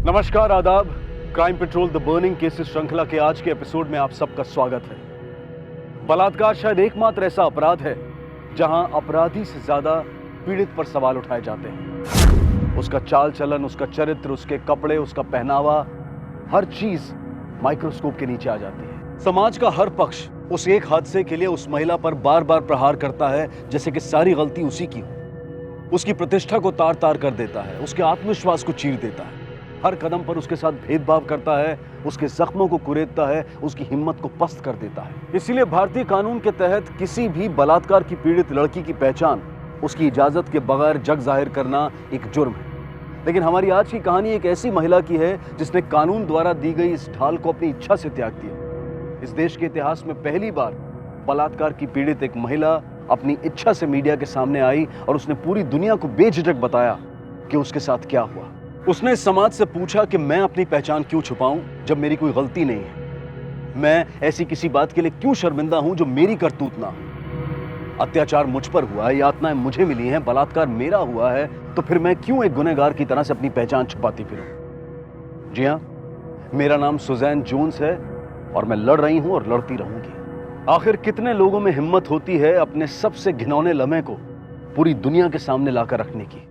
नमस्कार, आदाब। Crime petrol the burning cases श्रृंखला के आज के एपिसोड में आप सबका स्वागत है। बलात्कार शायद एकमात्र ऐसा अपराध है जहां अपराधी से ज्यादा पीड़ित पर सवाल उठाए जाते हैं। उसका चाल चलन, उसका चरित्र, उसके कपड़े, उसका पहनावा, हर चीज माइक्रोस्कोप के नीचे आ जाती है। समाज का हर पक्ष उस एक हादसे के लिए उस महिला पर बार बार प्रहार करता है जैसे कि सारी गलती उसी की हो। उसकी प्रतिष्ठा को तार तार कर देता है, उसके आत्मविश्वास को चीर देता है, हर कदम पर उसके साथ भेदभाव करता है, उसके जख्मों को कुरेदता है, उसकी हिम्मत को पस्त कर देता है। इसीलिए भारतीय कानून के तहत किसी भी बलात्कार की पीड़ित लड़की की पहचान उसकी इजाजत के बगैर जग जाहिर करना एक जुर्म है। लेकिन हमारी आज की कहानी एक ऐसी महिला की है जिसने कानून द्वारा दी गई इस ढाल को अपनी इच्छा से त्याग दिया। इस देश के इतिहास में पहली बार बलात्कार की पीड़ित एक महिला अपनी इच्छा से मीडिया के सामने आई और उसने पूरी दुनिया को बेझिझक बताया कि उसके साथ क्या हुआ। उसने इस समाज से पूछा कि मैं अपनी पहचान क्यों छुपाऊं जब मेरी कोई गलती नहीं है। मैं ऐसी किसी बात के लिए क्यों शर्मिंदा हूं जो मेरी करतूत ना हो। अत्याचार मुझ पर हुआ है, यातनाएं मुझे मिली हैं, बलात्कार मेरा हुआ है, तो फिर मैं क्यों एक गुनहगार की तरह से अपनी पहचान छुपाती फिरूं। जी हां, मेरा नाम सुजैन जोन्स है और मैं लड़ रही हूं और लड़ती रहूंगी। आखिर कितने लोगों में हिम्मत होती है अपने सबसे घिनौने लम्हे को पूरी दुनिया के सामने लाकर रखने की।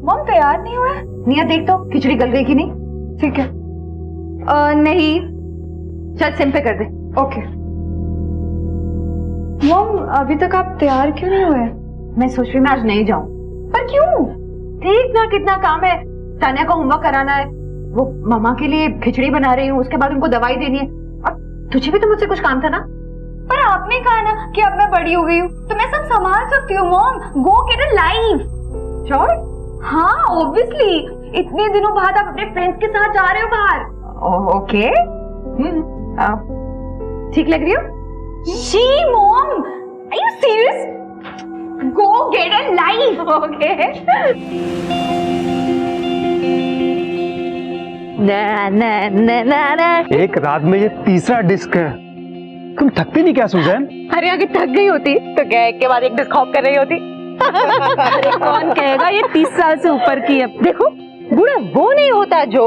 मम तैयार नहीं हुआ है? निया देख तो खिचड़ी गल गई कि नहीं। ठीक है। नहीं। चल सिम पे कर दे। ओके। मम अभी तक आप तैयार क्यों नहीं हुए? मैं सोच रही मैं आज नहीं जाऊं। पर क्यों? ठीक ना, कितना काम है। तानिया को होमवर्क कराना है, वो मामा के लिए खिचड़ी बना रही हूँ, उसके बाद उनको दवाई देनी है, और तुझे भी तो मुझसे कुछ काम था ना। पर आपने कहा ना कि अब मैं बड़ी हो गई हूँ तो मैं सब संभाल सकती हूँ। Mom go get a life. Sure? हाँ ऑब्वियसली। इतने दिनों बाद आप अपने फ्रेंड्स के साथ जा रहे हो बाहर। ओके। ठीक लग रही हो? शी mom, are you serious? Go get a life. Okay. ना ना ना ना ना। एक रात में ये तीसरा डिस्क है। तुम थकती नहीं क्या सुजैन? अरे आगे थक गई होती तो क्या एक के बाद एक डिस्क हॉप कर रही होती। कौन कहेगा ये 30 साल से ऊपर की है। देखो, बूढ़ा वो नहीं होता जो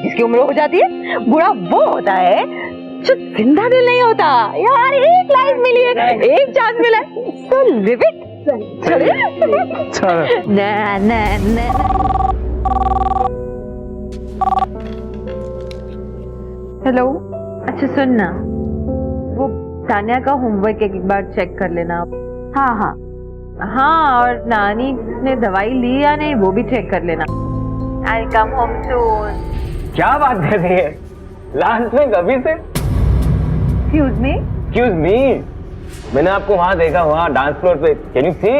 जिसकी उम्र हो जाती है, बूढ़ा वो होता है जो जिंदा दिल नहीं होता। यार एक लाइफ मिली है, एक चांस मिला है, so live it। चलो। ना ना ना। हेलो, अच्छा सुन ना, वो तानिया का होमवर्क एक बार चेक कर लेना। हाँ हाँ हाँ, और नानी ने दवाई ली या नहीं वो भी चेक कर लेना। I'll come home soon। क्या बात कर रही है? लास्ट में कभी से? Excuse me? Excuse me? मैंने आपको वहाँ देखा, वहाँ डांस फ्लोर पे। Can you see?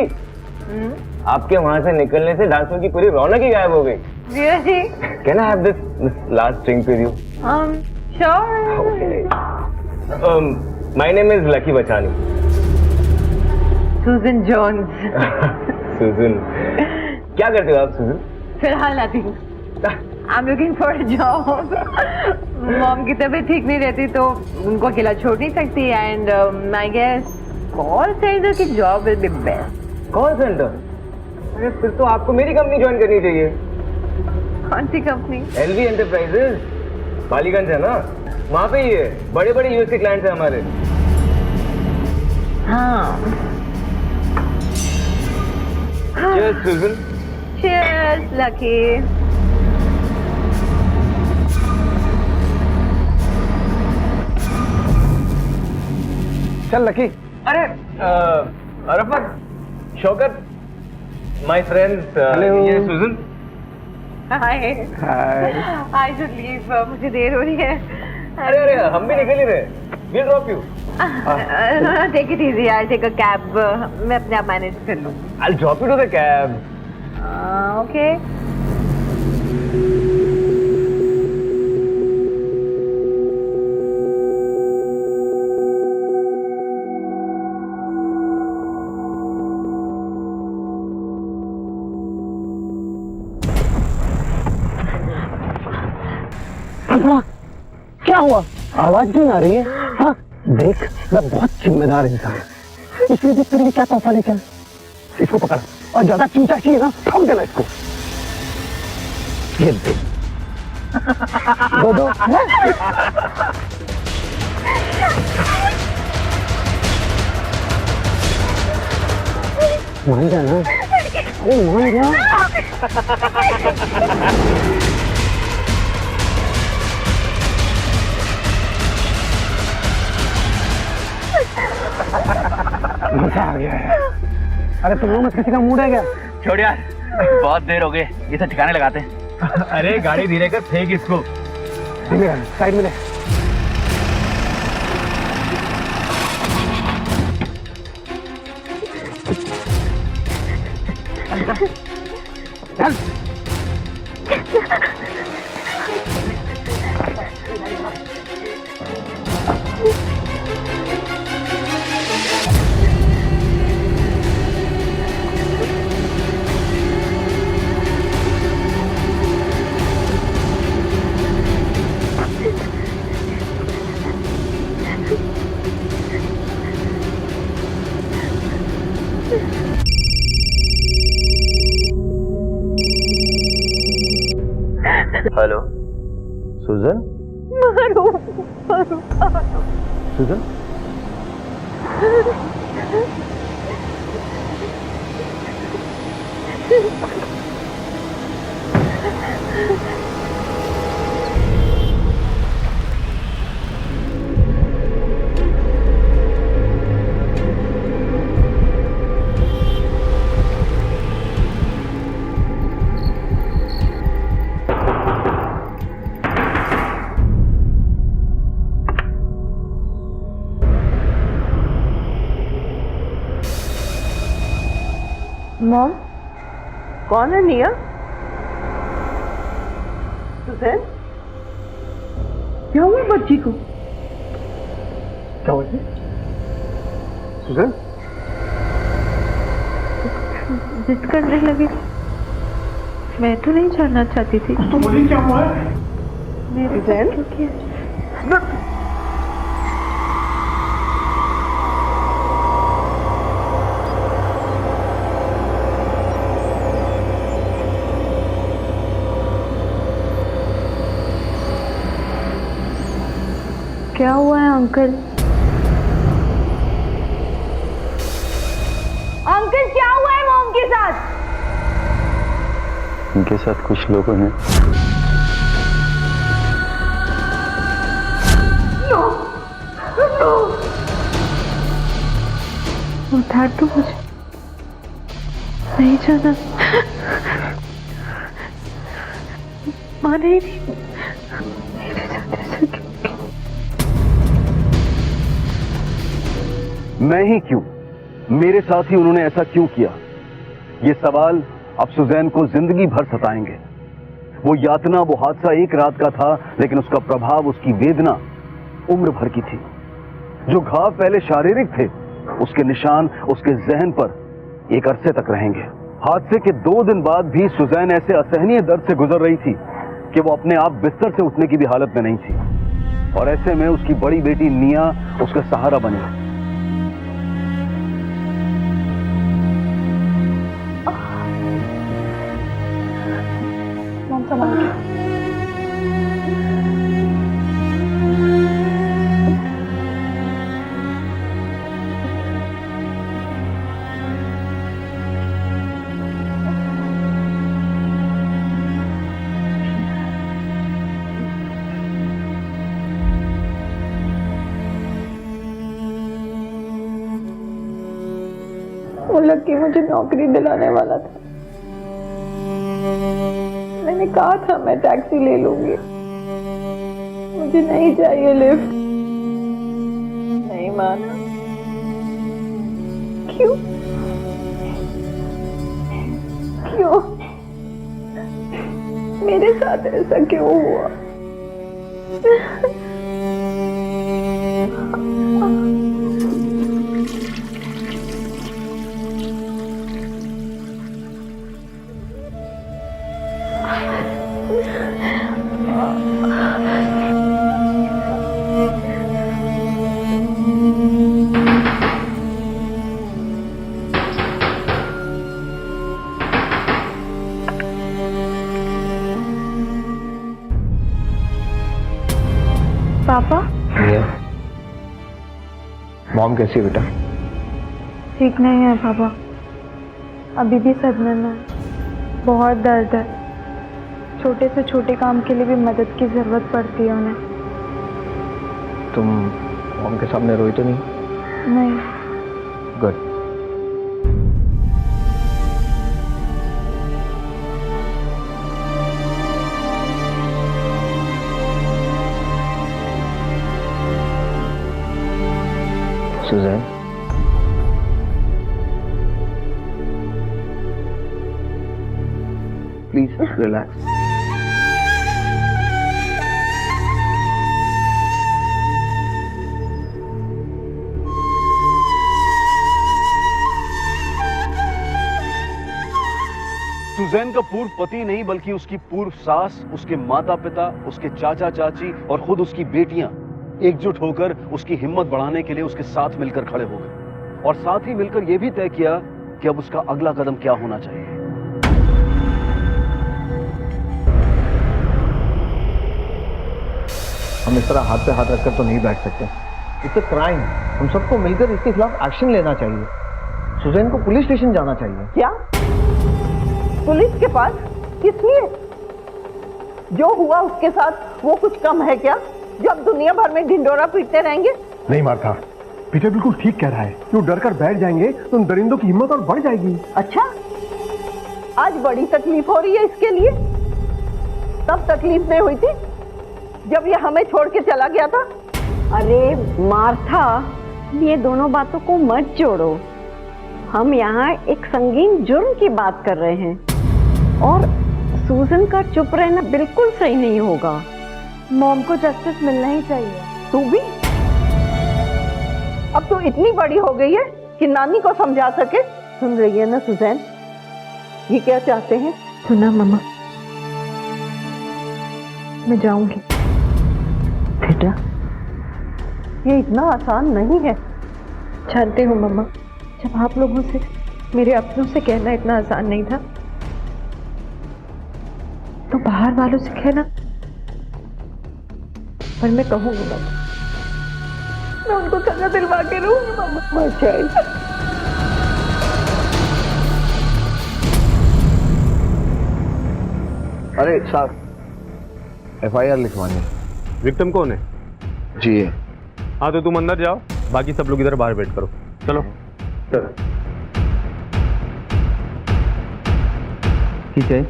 आपके वहाँ से निकलने से डांस फ्लोर की पूरी रौनक ही गायब हो गई। Really? Can I have this last drink with you? Sure। Okay। My name is Lucky Bachani। Susan Jones। सुजन। क्या करते हो आप सुजन? फिलहाल nothing। I'm looking for a job। Mom की तबीयत ठीक नहीं रहती तो उनको अकेला छोड़ नहीं सकती, and I guess call centre की job will be best। Call centre? अरे फिर तो आपको मेरी कंपनी ज्वाइन करनी चाहिए। कौन सी कंपनी? LV एंटरप्राइजेज, बालीगंज है ना, वहाँ पे ही है। बड़े बड़े यूएस के क्लाइंट्स हैं हमारे। हाँ। Cheers, Susan। Cheers, Lucky। चल लकी। अरे अरफत, शौकत, माय फ्रेंड्स, ये सुजन। हाय। हाय। आई शुड लीव, मुझे देर हो रही है। अरे अरे हम भी निकल ही रहे। We'll drop you। Take it easy, I take a cab. मैं अपने आप मैनेज कर लूँ। I'll drop you to the cab। Okay. क्या हुआ? आवाज नहीं आ रही है? हाँ देख, मैं बहुत जिम्मेदार इंसान हूँ, इसलिए देख तेरे लिए क्या तोहफा लेके आया। इसको पकड़ और ज्यादा चिंता चाहिए ना ठोक देना इसको। ये देख दो मान जाना, अरे मान जा। मजा आ गया है। अरे तुम लोग में किसी का मूड है क्या? छोड़ यार, बहुत देर हो गई, इसे ठिकाने लगाते हैं। अरे गाड़ी धीरे कर, फेंक इसको। साइड में ले। चल। हेलो सुजन। सुजन मॉम, कौन है निया? सुजैन, क्या हुआ बच्ची को? क्या हुआ सुजन? जिद करने लगी। मैं तो नहीं जानना चाहती थी। तो बोली क्या हुआ है? मेरे साथ क्यों किया? क्या हुआ है अंकल? अंकल क्या हुआ है मॉम के साथ? उनके साथ कुछ लोगों ने उधार तो मुझे नहीं जाना। माने ही नहीं। मैं ही क्यों, मेरे साथ ही उन्होंने ऐसा क्यों किया? ये सवाल अब सुजैन को जिंदगी भर सताएंगे। वो यातना, वो हादसा एक रात का था, लेकिन उसका प्रभाव, उसकी वेदना उम्र भर की थी। जो घाव पहले शारीरिक थे, उसके निशान उसके जहन पर एक अरसे तक रहेंगे। हादसे के 2 दिन बाद भी सुजैन ऐसे असहनीय दर्द से गुजर रही थी कि वो अपने आप बिस्तर से उठने की भी हालत में नहीं थी। और ऐसे में उसकी बड़ी बेटी निया उसका सहारा बनी। वो लड़की मुझे नौकरी दिलाने वाला था। मैंने कहा था मैं टैक्सी ले लूंगी, मुझे नहीं चाहिए लिफ्ट। नहीं माना। क्यों? क्यों? मेरे साथ ऐसा क्यों हुआ? पापा मॉम कैसी है बेटा? ठीक नहीं है पापा, अभी भी सदमे में है। बहुत दर्द है, छोटे से छोटे काम के लिए भी मदद की जरूरत पड़ती है उन्हें। तुम मॉम के सामने रोई तो नहीं? नहीं। Good. Suzanne, please relax. Suzanne का पूर्व पति नहीं बल्कि उसकी पूर्व सास, उसके माता पिता, उसके चाचा चाची और खुद उसकी बेटियां एकजुट होकर उसकी हिम्मत बढ़ाने के लिए उसके साथ मिलकर खड़े हो गए और साथ ही मिलकर यह भी तय किया कि अब उसका अगला कदम क्या होना चाहिए। हम इस तरह हाथ पे हाथ रखकर तो नहीं बैठ सकते। It's a crime. हम सबको मिलकर इसके खिलाफ एक्शन लेना चाहिए। सुजैन को पुलिस स्टेशन जाना चाहिए। क्या पुलिस के पास? किस लिए? जो हुआ उसके साथ वो कुछ कम है क्या, जो अब दुनिया भर में ढिंडोरा पीटते रहेंगे? नहीं मार्था, पीटर बिल्कुल ठीक कह रहा है। जो डर कर बैठ जाएंगे तो उन दरिंदों की हिम्मत और बढ़ जाएगी। अच्छा, आज बड़ी तकलीफ हो रही है इसके लिए? तब तकलीफ नहीं हुई थी जब ये हमें छोड़ के चला गया था। अरे मार्था, ये दोनों बातों को मत जोड़ो। हम यहाँ एक संगीन जुर्म की बात कर रहे हैं और सूजन का चुप रहना बिल्कुल सही नहीं होगा। मॉम को जस्टिस मिलना ही चाहिए। तू भी अब तो इतनी बड़ी हो गई है कि नानी को समझा सके। सुन रही है ना सुजैन, ये क्या चाहते हैं? सुना मम्मा, मैं जाऊंगी। बेटा, ये इतना आसान नहीं है। जानती हूँ मम्मा, जब आप लोगों से, मेरे अपनों से कहना इतना आसान नहीं था, तो बाहर वालों से कहना। पर मैं कहूंगी मम्मा, मैं उनको सजा दिलवा के रहूंगी मम्मा। अरे साहब, FIR लिखवानी है। विक्टिम कौन है? जी है। हाँ तो तुम अंदर जाओ, बाकी सब लोग इधर बाहर वेट करो। चलो। ठीक है।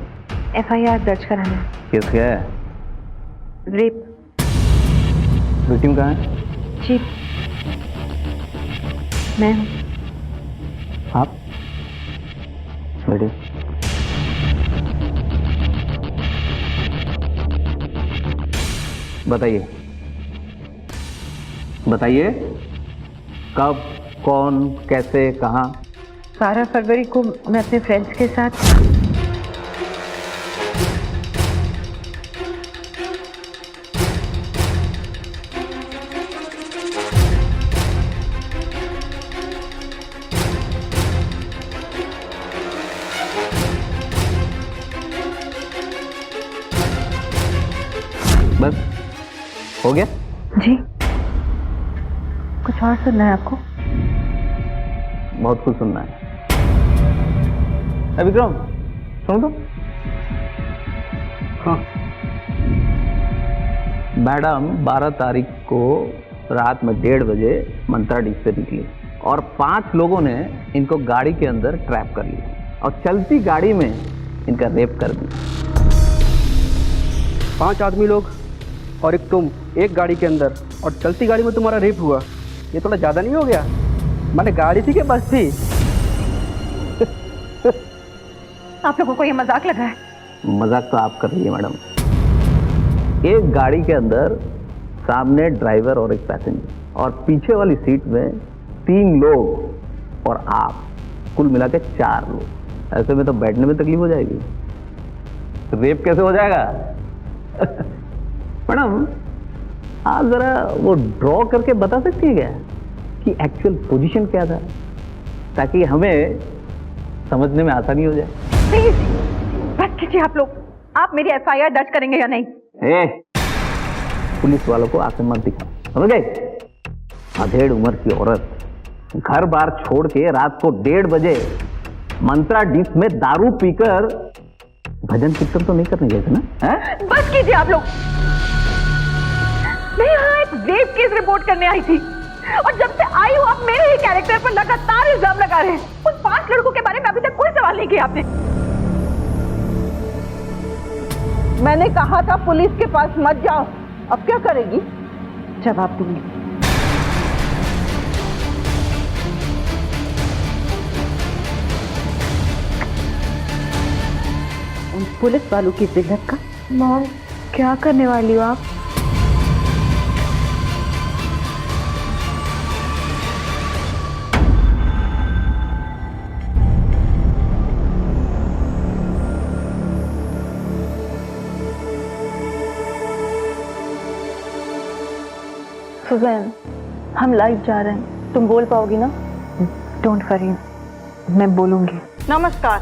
FIR दर्ज कराना है। केस क्या है? रेप। विक्टिम कहाँ है? जी, मैं हूँ। आप बैठिए। बताइए बताइए, कब, कौन, कैसे, कहाँ? 12 फरवरी को मैं अपने फ्रेंड्स के साथ बस हो गया? जी, कुछ और सुनना है आपको? बहुत कुछ सुनना है। विक्रम, सुनो तो। हाँ। मैडम 12 तारीख को रात में 1:30 बजे मंत्रा डीप से निकली और 5 लोगों ने इनको गाड़ी के अंदर ट्रैप कर लिया और चलती गाड़ी में इनका रेप कर दिया। 5 आदमी लोग और एक तुम, एक गाड़ी के अंदर, और चलती गाड़ी में तुम्हारा रेप हुआ। ये थोड़ा ज्यादा नहीं हो गया? मैंने गाड़ी थी कि बस थी? आप लोगों को ये मजाक लगा है? मजाक तो आप कर रही है मैडम। एक गाड़ी के अंदर सामने ड्राइवर और एक पैसेंजर और पीछे वाली सीट में 3 लोग और आप, कुल मिला के 4 लोग। ऐसे में तो बैठने में तकलीफ हो जाएगी, तो रेप कैसे हो जाएगा? मैडम, आप जरा वो ड्रॉ करके बता सकती है क्या कि एक्चुअल पोजीशन क्या था, ताकि हमें समझने में आसानी हो जाए। प्लीज बस कीजिए आप लोग। आप मेरी FIR दर्ज करेंगे या नहीं? पुलिस वालों को आंखें मत दिखा, समझ गए? अधेड़ उम्र की औरत घर बार छोड़ के रात को 1:30 बजे मंत्रा डिश में दारू पीकर भजन कीर्तन तो नहीं करने गए थे ना? है? बस कीजिए आप लोग। मैं यहाँ एक रेप केस रिपोर्ट करने आई थी और जब से आई हूँ आप मेरे ही कैरेक्टर पर लगातार इल्जाम लगा रहे हैं। उन 5 लड़कों के बारे में अभी तक कोई सवाल नहीं किया आपने। मैंने कहा था पुलिस के पास मत जाओ, अब क्या करेगी? जवाब दूंगी। उन पुलिस वालों की जिल्लत का। मॉम, क्या करने वाली हो आप? सुजैन, हम लाइव जा रहे हैं, तुम बोल पाओगी ना? डोंट वरी, मैं बोलूंगी। नमस्कार,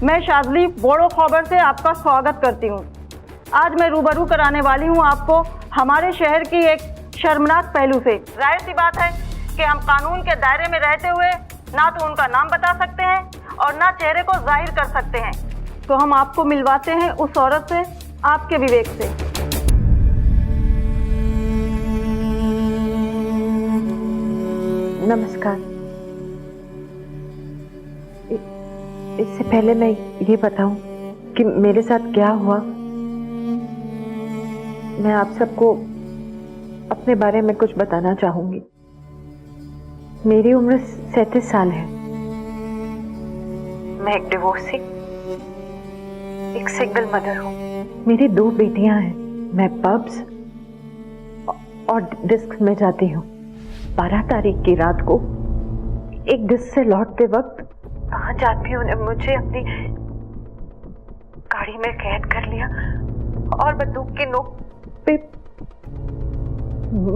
मैं शाजली बोड़ो खबर से आपका स्वागत करती हूँ। आज मैं रूबरू कराने वाली हूँ आपको हमारे शहर की एक शर्मनाक पहलू से। जाहिर सी बात है कि हम कानून के दायरे में रहते हुए ना तो उनका नाम बता सकते हैं और ना चेहरे को जाहिर कर सकते हैं, तो हम आपको मिलवाते हैं उस औरत से, आपके विवेक से। नमस्कार। इससे पहले मैं ये बताऊं कि मेरे साथ क्या हुआ, मैं आप सबको अपने बारे में कुछ बताना चाहूंगी। मेरी उम्र 37 साल है। मैं एक डिवोर्सी, एक सिंगल मदर हूँ। मेरी 2 बेटियां हैं। मैं पब्स और डिस्क में जाती हूँ। 12 तारीख की रात को एक डिस्क से लौटते वक्त 5 आदमियों ने मुझे अपनी गाड़ी में कैद कर लिया और बंदूक की नोक पे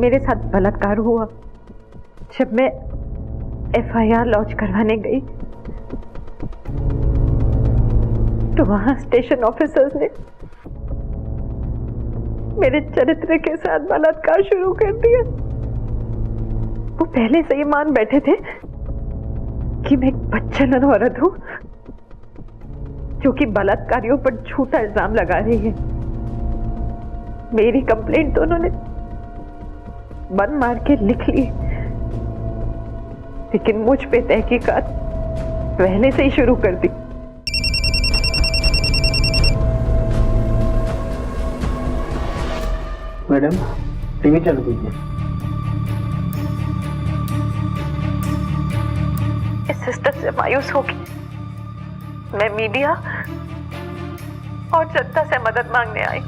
मेरे साथ बलात्कार हुआ। जब मैं FIR लॉन्च करवाने गई तो वहां स्टेशन ऑफिसर्स ने मेरे चरित्र के साथ बलात्कार शुरू कर दिया। वो पहले से ही मान बैठे थे कि मैं एक बदचलन औरत हूं जो कि बलात्कारियों पर झूठा इल्जाम लगा रही है। मेरी कंप्लेंट तो उन्होंने बन मार के लिख ली, लेकिन मुझ पे तहकीकात पहले से ही शुरू कर दी। मैडम, टीवी चालू कीजिए। इस सिस्टम से मायूस होगी मैं मीडिया और जनता से मदद मांगने आई।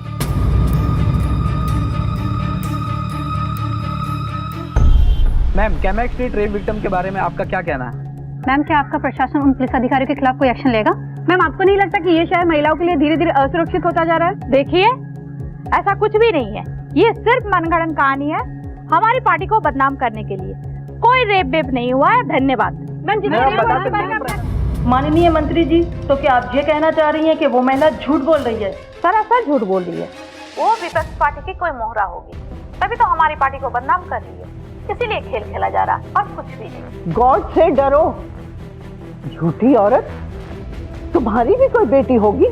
मैम, कैमेक्स स्ट्रीट रेप विक्टिम के बारे में आपका क्या कहना है? मैम, क्या आपका प्रशासन उन पुलिस अधिकारियों के खिलाफ कोई एक्शन लेगा? मैम, आपको नहीं लगता कि ये शहर महिलाओं के लिए धीरे धीरे असुरक्षित होता जा रहा है? देखिए, ऐसा कुछ भी नहीं है, ये सिर्फ मनगढ़ंत कहानी है हमारी पार्टी को बदनाम करने के लिए। कोई रेप वेप नहीं हुआ है। धन्यवाद। माननीय मंत्री जी, तो क्या आप ये कहना चाह रही हैं कि वो महिला झूठ बोल रही है? सरासर झूठ बोल रही है। वो विपक्ष पार्टी की कोई मोहरा होगी, तभी तो हमारी पार्टी को बदनाम कर रही है। इसीलिए खेल खेला जा रहा और कुछ भी नहीं। गॉड से डरो, झूठी औरत, तुम्हारी भी कोई बेटी होगी?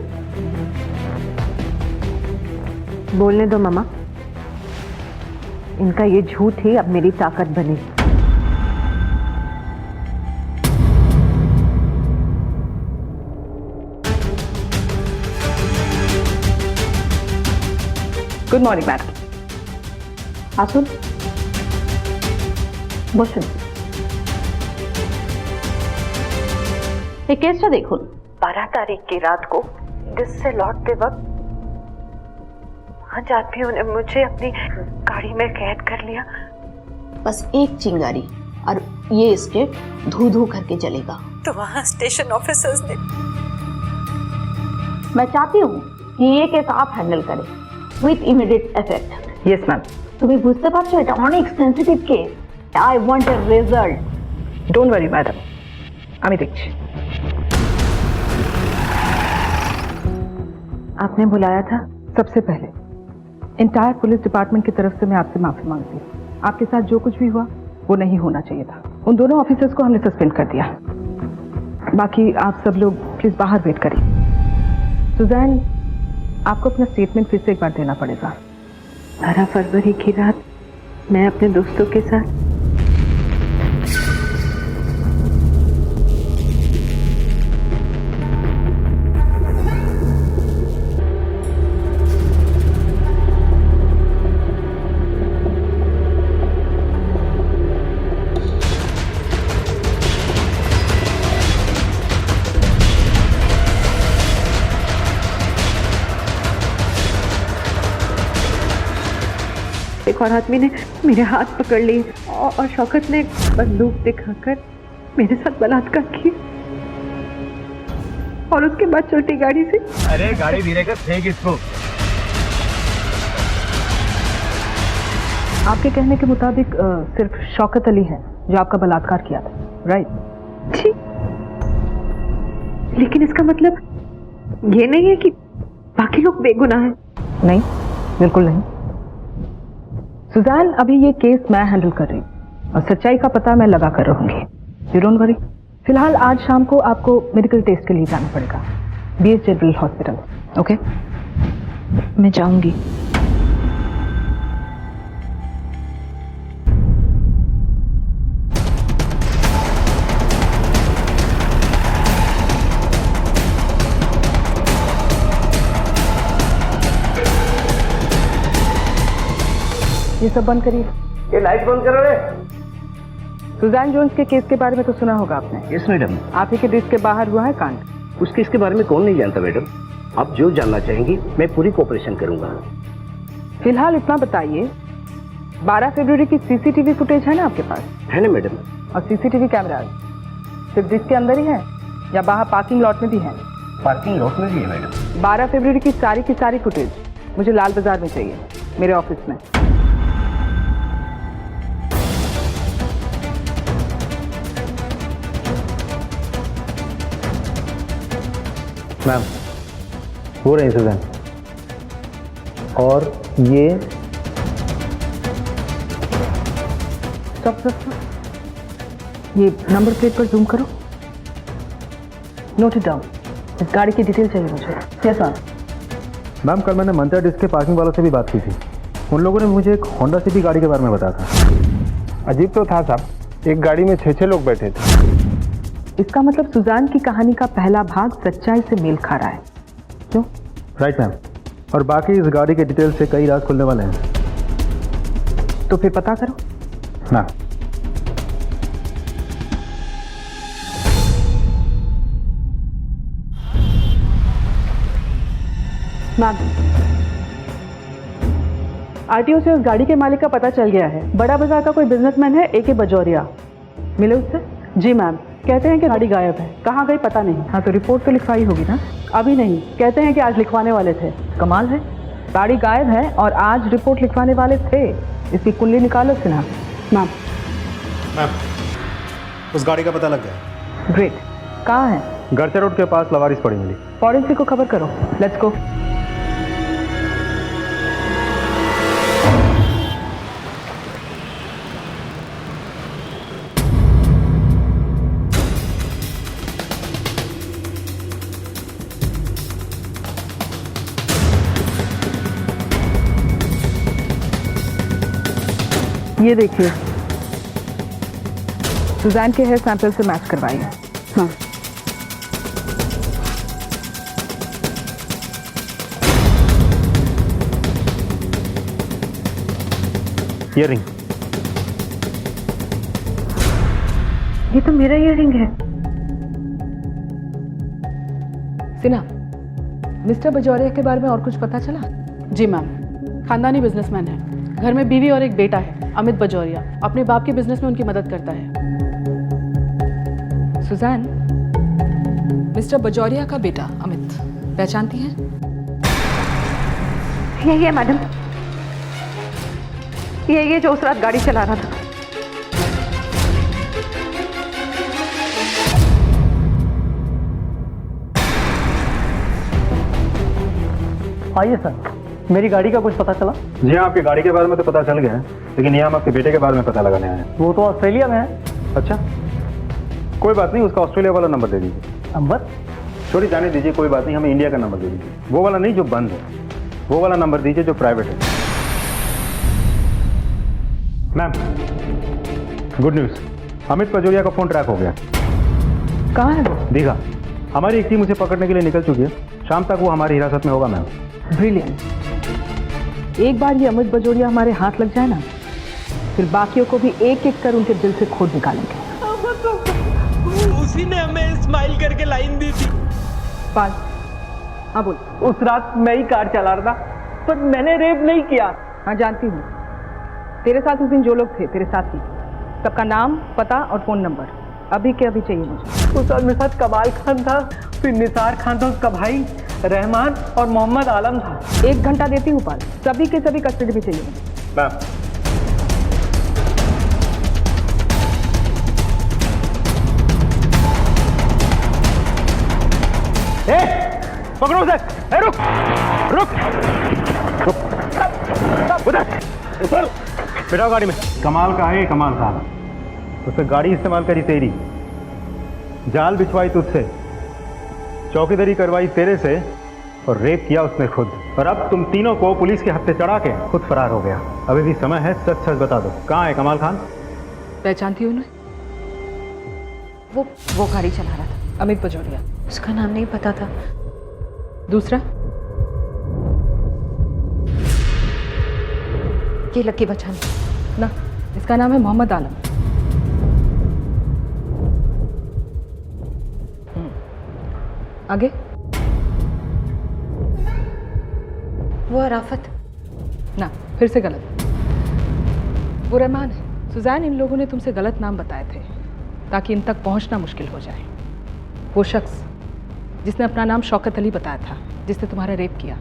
बोलने दो मामा, इनका ये झूठ ही अब मेरी ताकत बनी। Good morning madam. आसुन, বসুন। এই কেসটা দেখুন। 12 तारीख की रात को डिस्क से लौटते वक्त 5 आदमियों ने मुझे अपनी गाड़ी में कैद कर लिया। बस एक चिंगारी और ये स्टेट धू धू करके चलेगा। तो वहां स्टेशन ऑफिसर्स ने। मैं चाहती हूँ कि ये केस आप हैंडल करें with immediate effect. Yes ma'am. তুমি বুঝতে পারছো এটা অনেক sensitive case. I want a result. Don't worry, madam. আমি দেখছি। आपने बुलाया था सबसे पहले, इंटायर पुलिस डिपार्टमेंट की तरफ से मैं आपसे माफी मांगती हूँ। आपके साथ जो कुछ भी हुआ वो नहीं होना चाहिए था। उन दोनों ऑफिसर्स को हमने सस्पेंड कर दिया। बाकी आप सब लोग प्लीज बाहर वेट करिए। सुजैन, आपको अपना स्टेटमेंट फिर से एक बार देना पड़ेगा। 12 फरवरी की रात मैं अपने दोस्तों के साथ एक और आदमी ने मेरे हाथ पकड़ लिए और शौकत ने बंदूक दिखाकर मेरे साथ बलात्कार किया और उसके बाद छोटी गाड़ी से। अरे गाड़ी धीरे कर, फेंक इसको। आपके कहने के मुताबिक सिर्फ शौकत अली है जो आपका बलात्कार किया था, राइट? जी, लेकिन इसका मतलब ये नहीं है कि बाकी लोग बेगुनाह हैं। नहीं, बिल्कुल नहीं। सुजैन, अभी ये केस मैं हैंडल कर रही हूँ और सच्चाई का पता मैं लगा कर रहूंगी। You don't worry. फिलहाल आज शाम को आपको मेडिकल टेस्ट के लिए जाना पड़ेगा, BH जनरल हॉस्पिटल। ओके, मैं जाऊंगी। ये सब बंद करिए। ये लाइट बंद करो रे। सुजैन जोन्स के केस के बारे में तो सुना होगा आपने। Yes madam. आप ही के डिस्क के बाहर हुआ है कांड। उस केस के बारे में कौन नहीं जानता मैडम। आप जो जानना चाहेंगी मैं पूरी कोऑपरेशन करूंगा। फिलहाल इतना बताइए, 12 फरवरी की CCTV फुटेज है ना आपके पास? है ना मैडम। और CCTV कैमराज सिर्फ डिस्क के अंदर ही है या बाहर पार्किंग लॉट में भी है? पार्किंग लॉट में भी है मैडम। 12 फरवरी की सारी फुटेज मुझे लाल बाजार में चाहिए, मेरे ऑफिस में। मैम, वो रही सुजैन। और ये स्टॉप। ये नंबर प्लेट पर जूम करो। Note it down. इस गाड़ी की डिटेल चाहिए मुझे। Yes ma'am. मैम, कल मैंने मंत्रा डिस्क के पार्किंग वालों से भी बात की थी। उन लोगों ने मुझे एक होंडा सिटी गाड़ी के बारे में बताया था। अजीब तो था साहब, एक गाड़ी में 6 लोग बैठे थे। इसका मतलब सुजान की कहानी का पहला भाग सच्चाई से मेल खा रहा है, क्यों? Right ma'am. और बाकी इस गाड़ी के डिटेल से कई राज खुलने वाले हैं। तो फिर पता करो। मैम, आरटीओ से उस गाड़ी के मालिक का पता चल गया है। बड़ा बाजार का कोई बिजनेसमैन है, AK बजौरिया। मिले उससे? जी मैम। कहते हैं कि गाड़ी गायब है, कहाँ गई पता नहीं। हाँ, तो रिपोर्ट तो लिखवाई होगी ना? अभी नहीं, कहते हैं कि आज लिखवाने वाले थे। कमाल है, गाड़ी गायब है और आज रिपोर्ट लिखवाने वाले थे। इसकी कुंडली निकालो सिन्हा। मैम। उस गाड़ी का पता लग गया। ग्रेट। कहाँ है? गरचा रोड के पास लवारिस पड़ी मिली। फॉरेंसिक को खबर करो। Let's go. ये देखिए, सुजैन के हेयर सैंपल से मैच करवाइए। हाँ। ईयररिंग। ये तो मेरा ईयररिंग है। सिन्हा, मिस्टर बजौरिया के बारे में और कुछ पता चला? जी मैम, खानदानी बिजनेसमैन है। घर में बीवी और एक बेटा है, अमित बजौरिया। अपने बाप के बिजनेस में उनकी मदद करता है। सुजैन, मिस्टर बजौरिया का बेटा अमित, पहचानती हैं? यही है मैडम, ये जो उस रात गाड़ी चला रहा था। आइए सर। मेरी गाड़ी का कुछ पता चला? जी हाँ, आपकी गाड़ी के बारे में तो पता चल गया है, लेकिन यहाँ हम आपके बेटे के बारे में पता लगाने आए हैं। वो तो ऑस्ट्रेलिया में है। अच्छा, कोई बात नहीं, उसका ऑस्ट्रेलिया वाला नंबर दे दीजिए। नंबर? छोड़ी जाने दीजिए, कोई बात नहीं, हमें इंडिया का नंबर दे दीजिए। वो वाला नहीं जो बंद है, वो वाला नंबर दीजिए जो प्राइवेट है। मैम, गुड न्यूज़, अमित पजोरिया का फोन ट्रैक हो गया। कहाँ है वो? दीघा। हमारी एक टीम उसे पकड़ने के लिए निकल चुकी है, शाम तक वो हमारी हिरासत में होगा मैम। ब्रिलियंट। एक बार ये अमित बजोरिया हमारे हाथ लग जाए ना, फिर बाकियों को भी एक एक कर उनके दिल से खोद निकालेंगे। उसी ने हमें स्माइल करके लाइन दी थी। पाल, हाँ बोल। उस रात मैं ही कार चला रहा था, पर मैंने रेप नहीं किया। हाँ जानती हूँ, तेरे साथ उस दिन जो लोग थे तेरे साथी, सबका नाम, पता और फोन नंबर अभी के अभी चाहिए मुझे। उस मेरे साथ कमाल खान था, फिर निसार खान था, उसका भाई रहमान और मोहम्मद आलम था। 1 घंटा देती हूँ पाल, सभी के सभी कस्टडी में चाहिए मुझे। मैम, पकड़ो उसे। रुक रुक रुक, उधर बैठाओ गाड़ी में। कमाल का है कमाल खान, उससे गाड़ी इस्तेमाल करी तेरी, जाल बिछवाई तुझसे, चौकीदारी करवाई तेरे से, और रेप किया उसने खुद। और अब तुम तीनों को पुलिस के हत्थे चढ़ा के खुद फरार हो गया। अभी भी समय है, सच सच बता दो, कहाँ है कमाल खान? पहचानती हूँ उन्हें? वो गाड़ी चला रहा था, अमित बजोरिया। उसका नाम नहीं पता था। दूसरा? ये लकी बचान ना, इसका नाम है मोहम्मद आलम। आगे? वो अराफत। ना, फिर से गलत। वो रहमान है। सुजैन, इन लोगों ने तुमसे गलत नाम बताए थे ताकि इन तक पहुंचना मुश्किल हो जाए। वो शख्स जिसने अपना नाम शौकत अली बताया था, जिसने तुम्हारा रेप किया,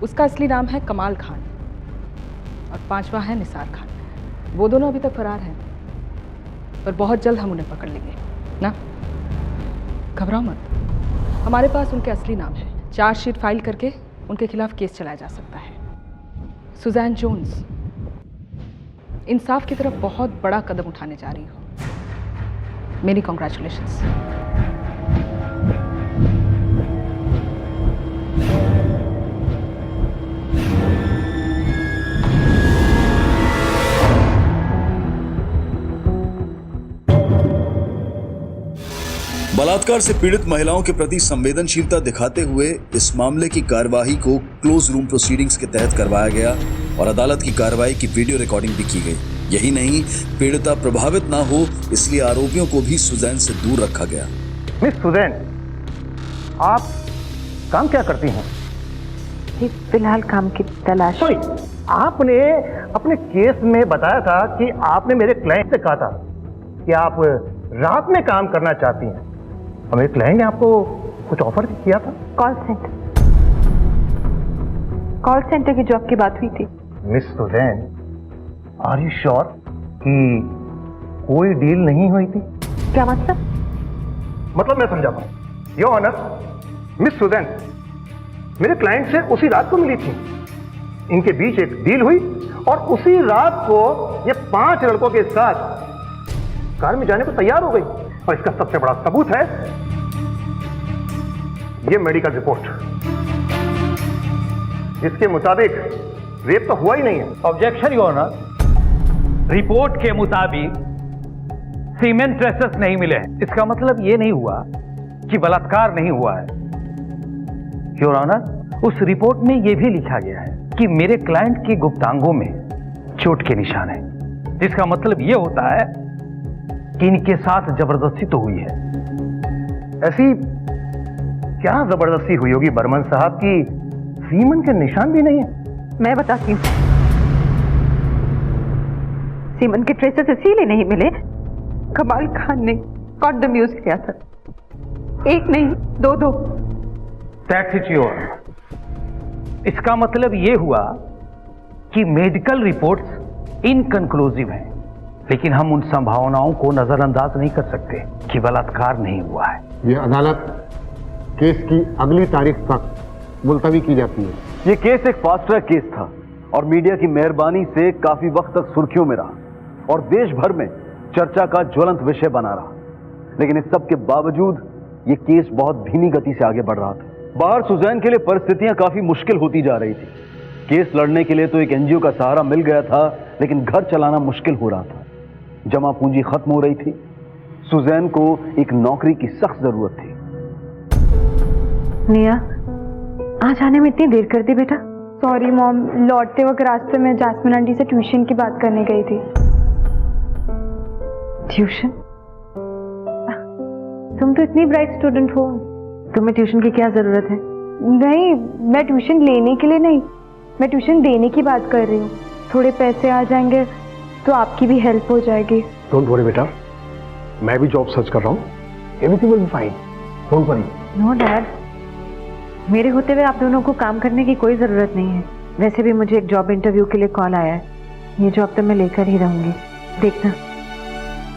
उसका असली नाम है कमाल खान, और 5वां है निसार खान। वो दोनों अभी तक फरार हैं, पर बहुत जल्द हम उन्हें पकड़ लेंगे ना, घबराओ मत। हमारे पास उनके असली नाम है, चार्जशीट फाइल करके उनके खिलाफ केस चलाया जा सकता है। सुजैन जोन्स, इंसाफ की तरफ बहुत बड़ा कदम उठाने जा रही हो। मेरी कॉन्ग्रेचुलेशंस। बलात्कार से पीड़ित महिलाओं के प्रति संवेदनशीलता दिखाते हुए इस मामले की कार्यवाही को क्लोज रूम प्रोसीडिंग्स के तहत करवाया गया और अदालत की कार्रवाई की वीडियो रिकॉर्डिंग भी की गई। यही नहीं, पीड़िता प्रभावित ना हो इसलिए आरोपियों को भी सुजैन से दूर रखा गया। मिस सुजैन, आप काम क्या करती हैं? फिलहाल काम की तलाश। सॉरी, आपने अपने केस में बताया था कि आपने मेरे क्लाइंट से कहा था कि आप रात में काम करना चाहती हैं। मेरे क्लाइंट ने आपको कुछ ऑफर किया था? कॉल सेंटर की जॉब की बात हुई थी। Miss Suzanne, are you sure कि कोई डील नहीं हुई थी? क्या मतलब? मतलब मैं समझा पाऊं। योर ऑनर, मिस सुजैन मेरे क्लाइंट से उसी रात को मिली थी। इनके बीच एक डील हुई और उसी रात को ये 5 लड़कों के साथ कार में जाने को तैयार हो गई। और इसका सबसे बड़ा सबूत है ये मेडिकल रिपोर्ट, जिसके मुताबिक रेप तो हुआ ही नहीं है। ऑब्जेक्शन योर ऑनर, रिपोर्ट के मुताबिक सीमेंट ट्रेसेस नहीं मिले हैं। इसका मतलब यह नहीं हुआ कि बलात्कार नहीं हुआ है। योर ऑनर, उस रिपोर्ट में यह भी लिखा गया है कि मेरे क्लाइंट के गुप्तांगों में चोट के निशान है, जिसका मतलब यह होता है कि इनके साथ जबरदस्ती तो हुई है। ऐसी क्या जबरदस्ती हुई होगी बर्मन साहब की सीमन के निशान भी नहीं है? मैं बताती हूँ। सीमन के ट्रेसेस इसीलिए नहीं मिले, कमाल खान ने कॉन्डम यूज किया था। एक नहीं, दो। That's it, Your Honor. इसका मतलब यह हुआ कि मेडिकल रिपोर्ट्स इनकंक्लूसिव हैं, लेकिन हम उन संभावनाओं को नजरअंदाज नहीं कर सकते कि बलात्कार नहीं हुआ है। ये अदालत केस की अगली तारीख तक मुलतवी की जाती है। ये केस एक फास्ट ट्रैक केस था और मीडिया की मेहरबानी से काफी वक्त तक सुर्खियों में रहा और देश भर में चर्चा का ज्वलंत विषय बना रहा। लेकिन इस सब के बावजूद ये केस बहुत धीमी गति से आगे बढ़ रहा था। बाहर सुजैन के लिए परिस्थितियां काफी मुश्किल होती जा रही थी। केस लड़ने के लिए तो एक एनजीओ का सहारा मिल गया था, लेकिन घर चलाना मुश्किल हो रहा था। जमा पूंजी खत्म हो रही थी। सुजैन को एक नौकरी की सख्त जरूरत थी। निया, आज आने में इतनी देर कर दी बेटा? सॉरी मॉम, लौटते वक्त रास्ते में जैस्मिन आंटी से ट्यूशन की बात करने गई थी। ट्यूशन? तुम तो इतनी ब्राइट स्टूडेंट हो, तुम्हें ट्यूशन की क्या जरूरत है? नहीं, मैं ट्यूशन लेने के लिए नहीं, मैं ट्यूशन देने की बात कर रही हूँ। थोड़े पैसे आ जाएंगे तो आपकी भी हेल्प हो जाएगी। डोंट वरी बेटा, मैं भी जॉब सर्च कर रहा हूँ। Everything will be fine, don't worry. No dad, मेरे होते हुए आप दोनों को काम करने की कोई जरूरत नहीं है। वैसे भी मुझे एक जॉब इंटरव्यू के लिए कॉल आया है। ये जॉब तो मैं लेकर ही रहूंगी। देखना,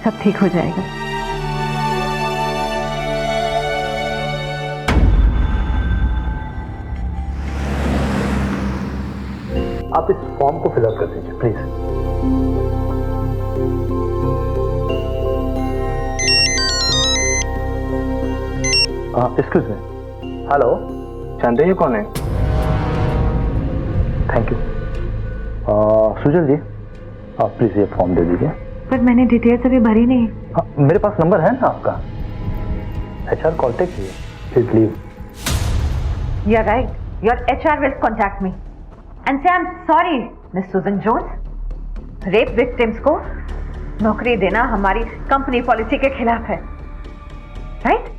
सब ठीक हो जाएगा। आप इस फॉर्म को फिलअप कर दीजिए प्लीज। एक्सक्यूज मी, हेलो, जानते हैं कौन है? Thank you. सुजल जी, आप प्लीज ये फॉर्म दे दीजिए। पर मैंने डिटेल्स अभी भरी नहीं। हाँ, मेरे पास नंबर है ना आपका, HR कॉन्टेक्ट कीजिए, please leave. You are right. Your HR will contact me. And say I'm sorry, Miss Susan Jones. Rape victims को नौकरी देना हमारी कंपनी पॉलिसी के खिलाफ है, राइट?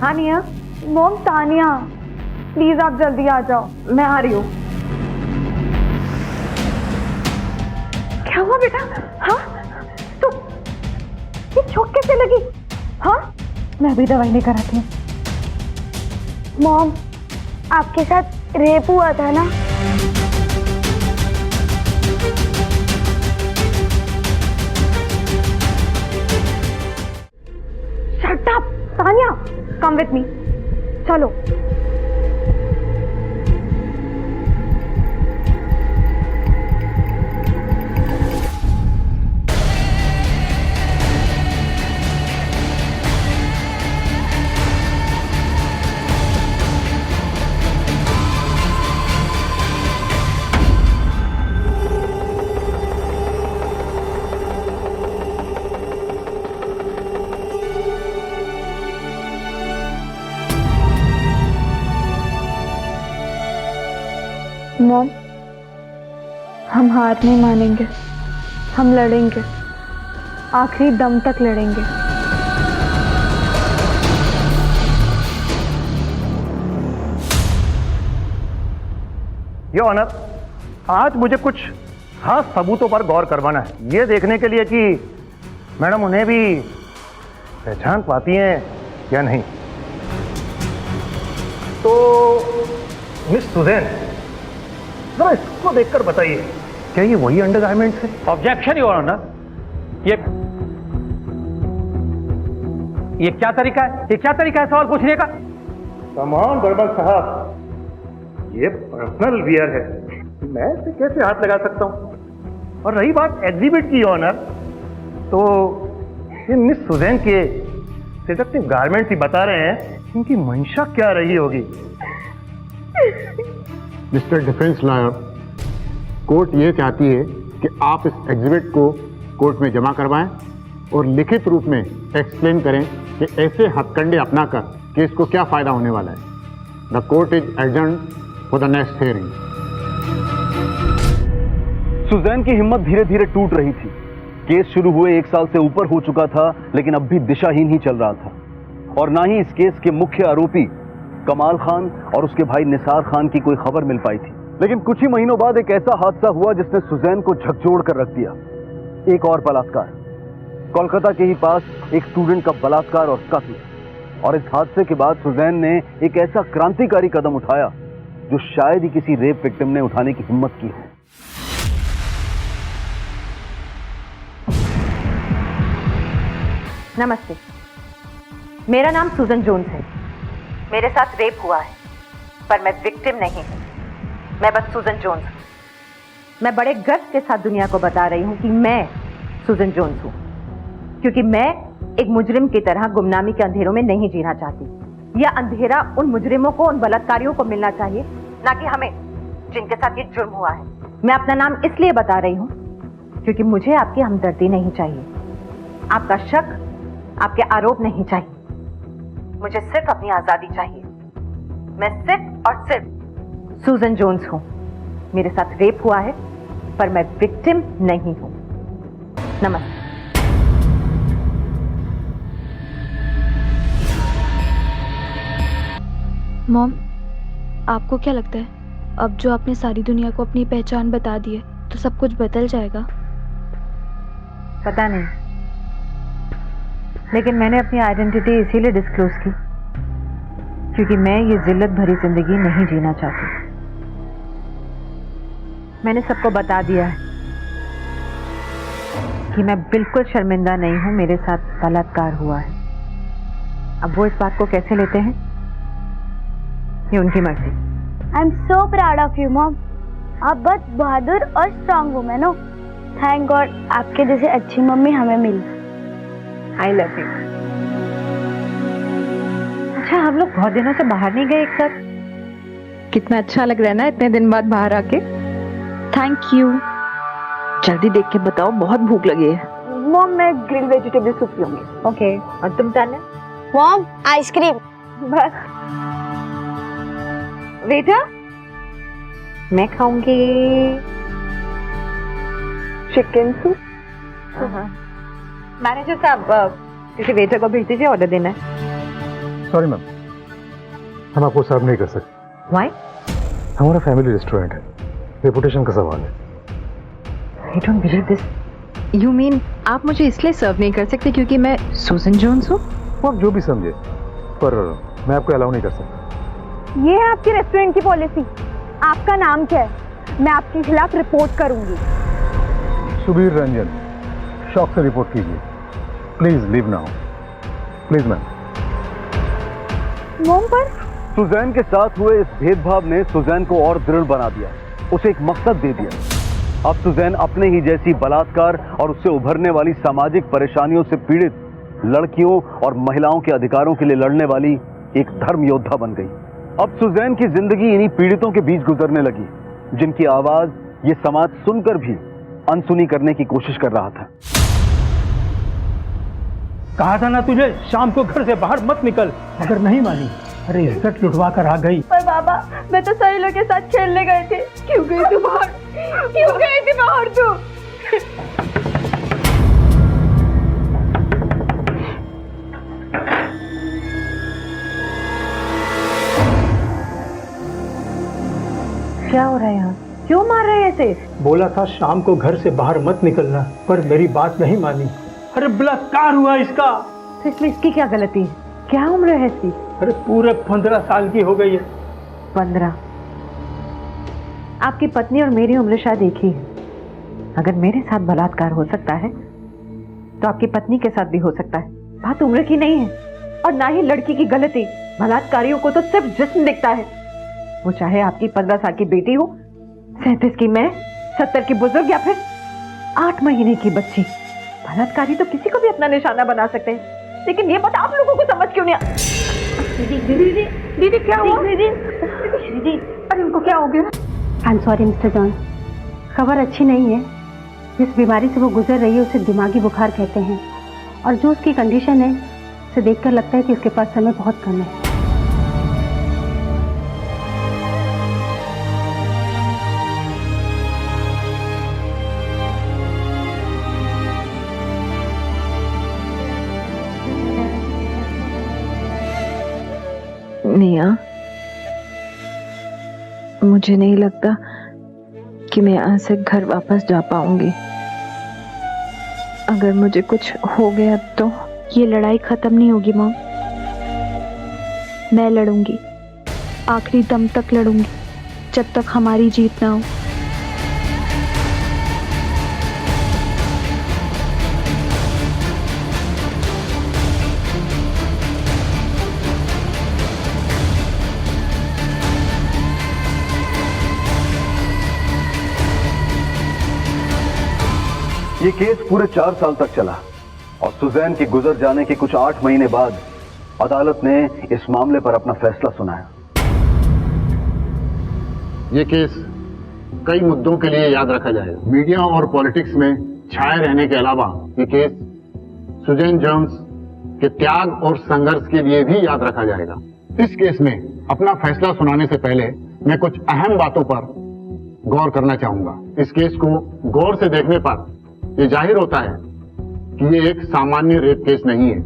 हाँ निया? मॉम, तानिया, प्लीज आप जल्दी आ जाओ। मैं आ रही हूँ। क्या हुआ बेटा? हाँ, तो ये चोट कैसे लगी? हाँ, मैं भी दवाई लेकर आती हूँ। मॉम, आपके साथ रेप हुआ था ना? Shut up, Tania, come with me. चलो। मॉम, हम हार नहीं मानेंगे, हम लड़ेंगे, आखिरी दम तक लड़ेंगे। योर ऑनर, आज मुझे कुछ खास सबूतों पर गौर करवाना है, ये देखने के लिए कि मैडम उन्हें भी पहचान पाती हैं या नहीं। तो मिस सुजैन, जरा इसको देखकर बताइए, क्या ये वही अंडरगारमेंट्स है? ऑब्जेक्शन योर ऑनर, ये क्या तरीका है? ये क्या तरीका है सवाल पूछने का? कम ऑन बर्मन साहब, ये पर्सनल वियर है, मैं इसे कैसे हाथ लगा सकता हूं? और रही बात एग्जिबिट की ऑनर, तो ये मिस सुजैन के सेडक्टिव गारमेंट्स ही बता रहे हैं, इनकी मंशा क्या रही होगी। मिस्टर डिफेंस लॉयर, कोर्ट ये चाहती है कि आप इस एग्जिबिट को कोर्ट में जमा करवाएं और लिखित रूप में एक्सप्लेन करें कि ऐसे हथकंडे अपनाकर केस को क्या फायदा होने वाला है। The court is adjourned for the next hearing. Suzanne की हिम्मत धीरे धीरे टूट रही थी। केस शुरू हुए 1 साल से ऊपर हो चुका था, लेकिन अब भी दिशाहीन ही चल रहा था और ना ही इस केस के मुख्य आरोपी कमाल खान और उसके भाई निसार खान की कोई खबर मिल पाई थी। लेकिन कुछ ही महीनों बाद एक ऐसा हादसा हुआ जिसने सुजैन को झकझोर कर रख दिया। एक और बलात्कार, कोलकाता के ही पास एक स्टूडेंट का बलात्कार और कत्ल। और इस हादसे के बाद सुजैन ने एक ऐसा क्रांतिकारी कदम उठाया जो शायद ही किसी रेप विक्टिम ने उठाने की हिम्मत की हो। नमस्ते, मेरा नाम सुजन जोन्स है। मेरे साथ रेप हुआ है, पर मैं विक्टिम नहीं हूँ। मैं बस सुजन जोन्स हूँ। मैं बड़े गर्व के साथ दुनिया को बता रही हूँ कि मैं सुजन जोन्स हूँ, क्योंकि मैं एक मुजरिम की तरह गुमनामी के अंधेरों में नहीं जीना चाहती। यह अंधेरा उन मुजरिमों को, उन बलात्कारियों को मिलना चाहिए, ना कि हमें, जिनके साथ ये जुर्म हुआ है। मैं अपना नाम इसलिए बता रही हूँ क्योंकि मुझे आपकी हमदर्दी नहीं चाहिए, आपका शक, आपके आरोप नहीं चाहिए। मुझे सिर्फ अपनी आजादी चाहिए। मैं सिर्फ और सिर्फ सुजन जोन्स हूँ। मेरे साथ रेप हुआ है, पर मैं विक्टिम नहीं हूँ। नमस्ते। मॉम, आपको क्या लगता है अब जो आपने सारी दुनिया को अपनी पहचान बता दी है तो सब कुछ बदल जाएगा? पता नहीं, लेकिन मैंने अपनी आइडेंटिटी इसीलिए डिस्क्लोज की क्योंकि मैं ये जिल्लत भरी जिंदगी नहीं जीना चाहती। मैंने सबको बता दिया है कि मैं बिल्कुल शर्मिंदा नहीं हूं, मेरे साथ बलात्कार हुआ है। अब वो इस बात को कैसे लेते हैं, ये उनकी मर्जी। I am so proud of you mom. आप बहुत बहादुर और स्ट्रांग वुमेन हो। थैंक गॉड आपके जैसे अच्छी मम्मी हमें मिली। I love you. अच्छा, हम लोग बहुत दिनों से बाहर नहीं गए एक साथ। कितना अच्छा लग रहा है ना इतने दिन बाद बाहर आके। Thank you. जल्दी देख के बताओ, बहुत भूख लगी है। मॉम मैं ग्रिल वेजिटेबल सूप पीऊंगी। ओके, और तुम तान्या? Mom ice cream. बस। वेटर, मैं खाऊंगी चिकन सूप। मैनेजर साहब, किसी वेटर को भेज दीजिए, ऑर्डर देना है। सॉरी मैम, हम आपको सर्व नहीं कर सकते। Why? हमारा फैमिली रेस्टोरेंट है, रेपुटेशन का सवाल है। I don't believe this. You mean आप मुझे इसलिए सर्व नहीं कर सकते क्योंकि मैं सुजन जोन्स हूँ? वो आप जो भी समझे, पर मैं आपको अलाउ नहीं कर सकता। ये है आपकी रेस्टोरेंट की पॉलिसी। आपका नाम क्या है? मैं आपके खिलाफ रिपोर्ट करूंगी। सुबीर रंजन, शॉक से रिपोर्ट कीजिए। Please leave now, please ma'am. मोम पर सुजैन के साथ हुए इस भेदभाव ने सुजैन को और दृढ़ बना दिया, उसे एक मकसद दे दिया। अब सुजैन अपने ही जैसी बलात्कार और उससे उभरने वाली सामाजिक परेशानियों से पीड़ित लड़कियों और महिलाओं के अधिकारों के लिए लड़ने वाली एक धर्म योद्धा बन गई। अब सुजैन की जिंदगी इन्हीं पीड़ितों के बीच गुजरने लगी, जिनकी आवाज ये समाज सुनकर भी अनसुनी करने की कोशिश कर रहा था। कहा था ना तुझे शाम को घर से बाहर मत निकल, मगर नहीं मानी। अरे इज्जत लुटवा कर आ गई। पर बाबा, मैं तो सही लोग के साथ खेलने गए थे। क्यों गई तू बाहर? क्यों गई थी बाहर तू? क्या हो रहा है यहाँ? क्यों मार रहे हैं ऐसे? बोला था शाम को घर से बाहर मत निकलना, पर मेरी बात नहीं मानी। अरे बलात्कार हुआ इसका। तो इसमें इसकी क्या गलती है? क्या उम्र है इसकी? अरे पूरे 15 साल की हो गई है। 15? आपकी पत्नी और मेरी उम्र शायद एक ही है। अगर मेरे साथ बलात्कार हो सकता है तो आपकी पत्नी के साथ भी हो सकता है। बात उम्र की नहीं है और ना ही लड़की की गलती। बलात्कारियों को तो सिर्फ जिस्म दिखता है, वो चाहे आपकी 15 साल की बेटी हो, 37 की मैं, 70 की बुजुर्ग या फिर 8 महीने की बच्ची। बलात्कारी तो किसी को भी अपना निशाना बना सकते हैं, लेकिन ये बात आप लोगों को समझ क्यों नहीं? दीदी दीदी दीदी क्या हुआ? दीदी दीदी, अरे उनको क्या हो गया? I am sorry mister John, खबर अच्छी नहीं है। जिस बीमारी से वो गुजर रही है उसे दिमागी बुखार कहते हैं, और जो उसकी कंडीशन है उसे देखकर लगता है कि उसके पास समय बहुत कम है। मियाँ, मुझे नहीं लगता कि मैं यहाँ से घर वापस जा पाऊंगी। अगर मुझे कुछ हो गया तो ये लड़ाई खत्म नहीं होगी मॉम। मैं लड़ूंगी, आखिरी दम तक लड़ूंगी, जब तक हमारी जीत ना हो। ये केस पूरे 4 साल तक चला और सुजैन के गुजर जाने के कुछ 8 महीने बाद अदालत ने इस मामले पर अपना फैसला सुनाया। ये केस कई मुद्दों के लिए याद रखा जाएगा। मीडिया और पॉलिटिक्स में छाए रहने के अलावा ये केस सुजैन जोन्स के त्याग और संघर्ष के लिए भी याद रखा जाएगा। इस केस में अपना फैसला सुनाने से पहले मैं कुछ अहम बातों पर गौर करना चाहूंगा। इस केस को गौर से देखने पर यह जाहिर होता है कि ये एक सामान्य रेप केस नहीं है,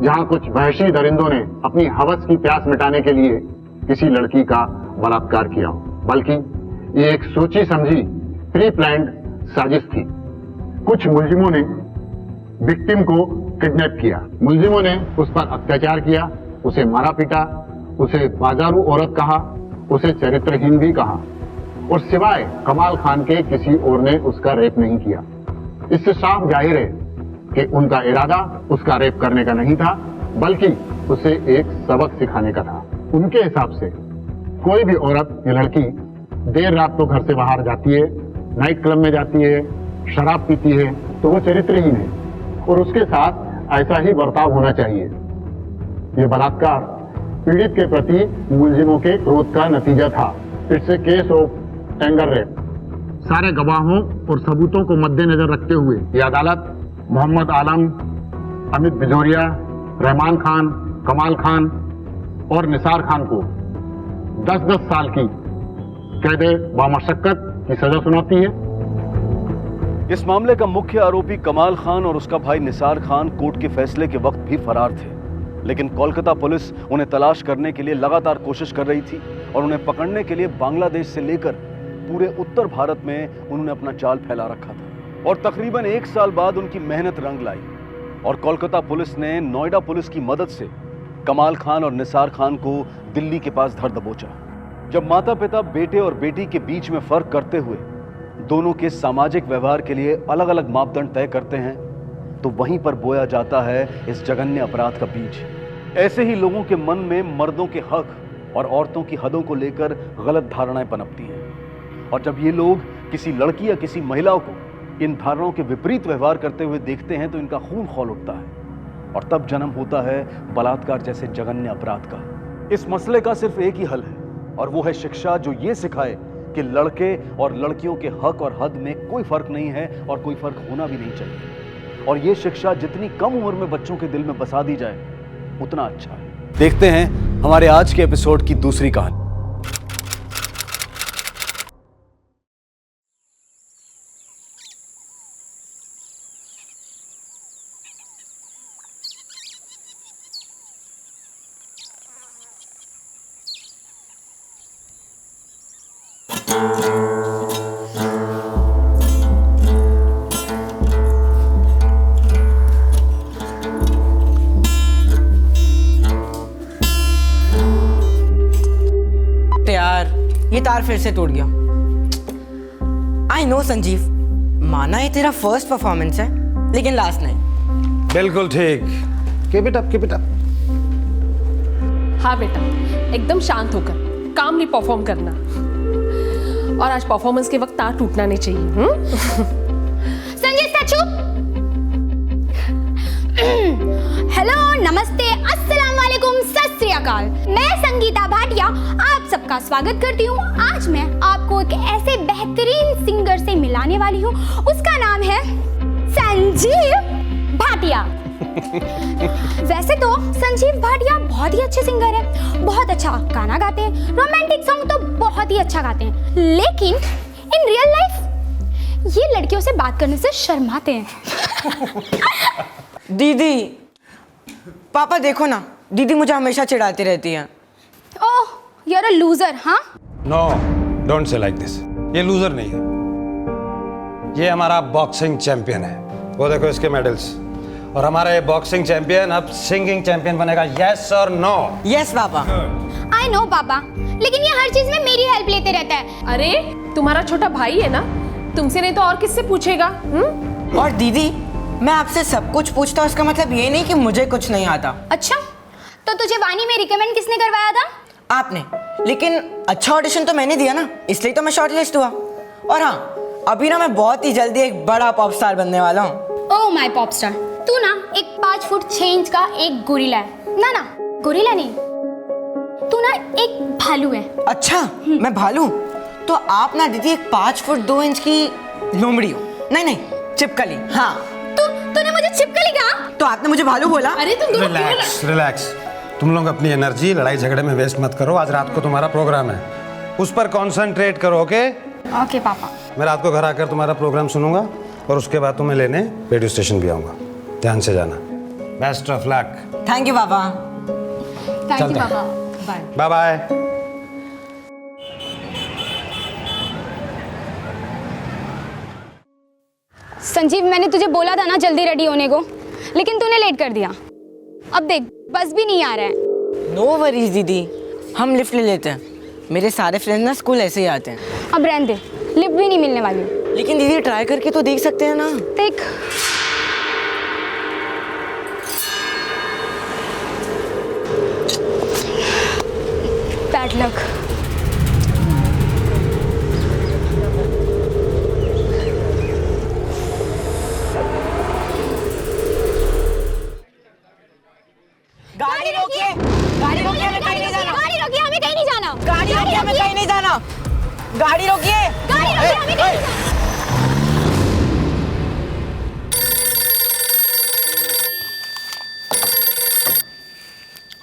जहां कुछ वहशी दरिंदों ने अपनी हवस की प्यास मिटाने के लिए किसी लड़की का बलात्कार किया हो, बल्कि ये एक सोची समझी प्री प्लान्ड साजिश थी। कुछ मुलजिमों ने विक्टिम को किडनैप किया, मुलजिमों ने उस पर अत्याचार किया, उसे मारा पीटा, उसे बाजारू औरत कहा, उसे चरित्रहीन भी कहा और सिवाय कमाल खान के किसी और ने उसका रेप नहीं किया। इससे साफ जाहिर है कि उनका इरादा उसका रेप करने का नहीं था, बल्कि उसे एक सबक सिखाने का था। उनके हिसाब से कोई भी औरत या लड़की देर रात को घर से बाहर जाती है, नाइट क्लब में जाती है, शराब पीती है, तो वो चरित्रहीन है और उसके साथ ऐसा ही बर्ताव होना चाहिए। ये बलात्कार पीड़ित के प्रति मुलजिमों के क्रोध का नतीजा था। It's a case of anger rape. सारे गवाहों और सबूतों को मद्देनजर रखते हुए ये अदालत मोहम्मद आलम, अमित बिजोरिया, रहमान खान, कमाल खान और निसार खान को 10-10 साल की कैद बामशक्कत की सजा सुनाती है। इस मामले का मुख्य आरोपी कमाल खान और उसका भाई निसार खान कोर्ट के फैसले के वक्त भी फरार थे, लेकिन कोलकाता पुलिस उन्हें तलाश करने के लिए लगातार कोशिश कर रही थी और उन्हें पकड़ने के लिए बांग्लादेश से लेकर पूरे उत्तर भारत में उन्होंने अपना जाल फैला रखा था। और तकरीबन 1 साल बाद उनकी मेहनत रंग लाई और कोलकाता पुलिस ने नोएडा पुलिस की मदद से कमाल खान और निसार खान को दिल्ली के पास धर दबोचा। जब माता पिता बेटे और बेटी के बीच में फर्क करते हुए दोनों के सामाजिक व्यवहार के लिए अलग अलग मापदंड तय करते हैं, तो वहीं पर बोया जाता है इस जघन्य अपराध का बीज। ऐसे ही लोगों के मन में मर्दों के हक और औरतों की हदों को लेकर गलत धारणाएं पनपती हैं और जब ये लोग किसी लड़की या किसी महिला को इन धारणाओं के विपरीत व्यवहार करते हुए देखते हैं तो इनका खून खौल उठता है और तब जन्म होता है बलात्कार जैसे जघन्य अपराध का। इस मसले का सिर्फ एक ही हल है और वो है शिक्षा, जो ये सिखाए कि लड़के और लड़कियों के हक और हद में कोई फर्क नहीं है और कोई फर्क होना भी नहीं चाहिए। और ये शिक्षा जितनी कम उम्र में बच्चों के दिल में बसा दी जाए उतना अच्छा है। देखते हैं हमारे आज के एपिसोड की दूसरी कहानी। ये तार फिर से टूट गया। आई नो संजीव, माना ये तेरा फर्स्ट परफॉर्मेंस है, लेकिन लास्ट नहीं। बिल्कुल ठीक। Keep it up, keep it up. हाँ बेटा, एकदम शांत होकर कामली परफॉर्म करना और आज परफॉर्मेंस के वक्त तार टूटना नहीं चाहिए। संजीव सचू। हेलो, नमस्ते, अस्सलाम वालेकुम, सत श्री अकाल। मैं संगीता भाटिया आप सबका स्वागत करती हूँ। आज मैं आपको एक ऐसे बेहतरीन सिंगर से मिलाने वाली हूँ, उसका नाम है संजीव भाटिया। वैसे तो संजीव भाटिया बहुत ही अच्छे सिंगर है, बहुत अच्छा गाना गाते हैं, रोमांटिक सॉन्ग तो बहुत ही अच्छा गाते हैं, लेकिन इन रियल लाइफ ये लड़कियों से बात करने से शर्माते हैं। दीदी, पापा देखो ना, दीदी मुझे हमेशा चिढ़ाती रहती है। Oh, you are a loser. हाँ, no, don't say like this. ये लूजर नहीं है, ये हमारा बॉक्सिंग चैंपियन है। वो देखो इसके मेडल्स। और हमारा ये बॉक्सिंग चैंपियन अब सिंगिंग चैंपियन बनेगा। यस और no? Yes papa. I no पापा, लेकिन ये हर चीज में मेरी हेल्प लेते रहता है। अरे तुम्हारा छोटा भाई है ना, तुमसे नहीं तो और किससे पूछेगा? और दीदी, मैं आपसे सब कुछ पूछता हूँ, इसका मतलब ये नहीं कि मुझे कुछ नहीं आता। अच्छा, तो तुझे वानी में रिकमेंड किसने करवाया था? आपने। लेकिन अच्छा ऑडिशन तो मैंने दिया ना, इसलिए तो मैं शॉर्टलिस्ट हुआ। और हाँ, अभी ना मैं बहुत ही जल्दी एक बड़ा पॉप स्टार बनने वाला हूँ। ओह माय पॉप स्टार, तू ना एक 5 फुट 6 इंच का एक गोरिल्ला है। ना ना, गोरिल्ला नहीं, तू ना एक भालू है। अच्छा, मैं भालू? तो आप ना दीदी एक 5 फुट 2 इंच की लोमड़ी हो। नहीं नहीं, छिपकली। हाँ, तूने मुझे छिपकली कहा तो आपने मुझे भालू बोला। अरे तुम दोनों रिलैक्स रिलैक्स, तुम लोग अपनी एनर्जी लड़ाई झगड़े में वेस्ट मत करो। आज रात को तुम्हारा प्रोग्राम है, उस पर कंसंट्रेट करो। ओके ओके पापा। मैं रात को घर आकर तुम्हारा प्रोग्राम सुनूंगा और उसके बाद तुम्हें लेने रेडियो स्टेशन भी आऊंगा। ध्यान से जाना। Best of luck. Thank you पापा। थैंक यू पापा। Bye bye. संजीव, मैंने तुझे बोला था ना जल्दी रेडी होने को, लेकिन तूने लेट कर दिया। अब देख, बस भी नहीं आ रहा है। नो वरीज दीदी, हम लिफ्ट ले लेते हैं। मेरे सारे फ्रेंड्स ना स्कूल ऐसे ही आते हैं। अब रहने दे, लिफ्ट भी नहीं मिलने वाली। लेकिन दीदी ट्राई करके तो देख सकते हैं ना। देख, बैड लक। गाड़ी रोकिए, गाड़ी रोकिए, हमें कहीं नहीं जाना। गाड़ी रोकिए, हमें कहीं नहीं जाना। गाड़ी रोकिए, हमें कहीं नहीं जाना। गाड़ी रोकिए, गाड़ी रोकिए, हमें कहीं नहीं जाना।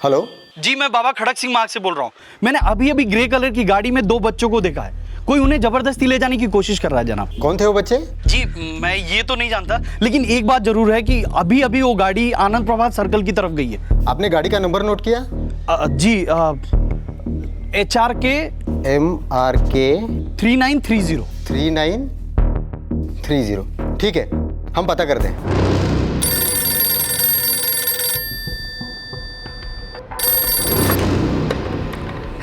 हेलो जी, मैं बाबा खड़क सिंह मार्ग से बोल रहा हूँ। मैंने अभी अभी ग्रे कलर की गाड़ी में 2 बच्चों को देखा है। कोई उन्हें जबरदस्ती ले जाने की कोशिश कर रहा है जनाब। कौन थे वो बच्चे? जी, मैं ये तो नहीं जानता, लेकिन एक बात जरूर है कि अभी अभी वो गाड़ी आनंद प्रभात सर्कल की तरफ गई है। आपने गाड़ी का नंबर नोट किया? जी, HRK MRK 3930। 3930, ठीक है, हम पता करते हैं।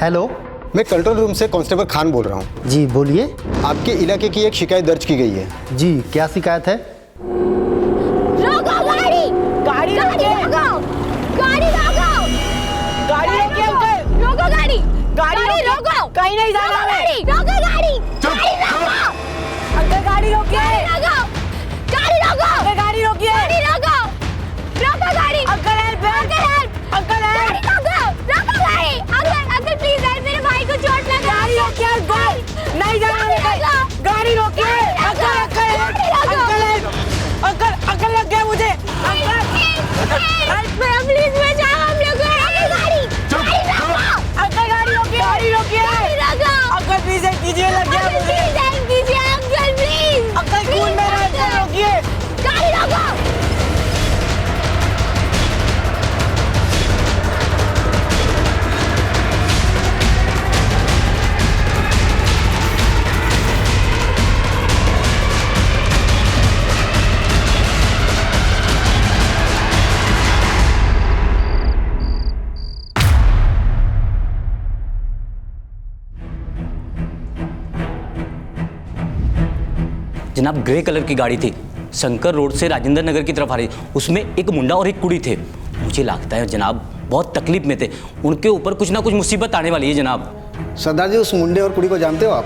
हेलो, मैं कंट्रोल रूम से कांस्टेबल खान बोल रहा हूँ। जी बोलिए। आपके इलाके की एक शिकायत दर्ज की गई है। जी, क्या शिकायत है? रोको गाड़ी! गाड़ी रोको! गाड़ी रोको! गाड़ी रोकिए अंकल। रोको गाड़ी! गाड़ी रोको! कहीं नहीं जाना हमें। रोको गाड़ी! गाड़ी रोको! अंकल गाड़ी रोकिए। गाड़ी रोको! गाड़ी रोकिए। गाड़ी रोको! रोको गाड़ी! Uncle help, uncle help! Uncle help. रोको गाड़ी! अंकल प्लीज हेल्प, मेरे भाई को चोट लगा। गाड़ी रोकिए अंकल, नहीं जाना हमें। गाड़ी रोकिए अंकल। अंकल हेल्प, अंकल लग गया मुझे। प्लीज बचाओ हम लोग को। गाड़ी अंकल गाड़ी रोकिए। गाड़ी रोकिए अंकल, प्लीज हेल्प कीजिए, लग गया मुझे। Uncle please. अंकल खून में रहा है, अंकल रोकिए। गाड़ी रोको! जनाब, ग्रे कलर की गाड़ी थी, शंकर रोड से राजेंद्र नगर की तरफ आ रही। उसमें एक मुंडा और एक कुड़ी थे। मुझे लगता है जनाब बहुत तकलीफ में थे, उनके ऊपर कुछ ना कुछ मुसीबत आने वाली है जनाब। सरदार जी, उस मुंडे और कुड़ी को जानते हो आप?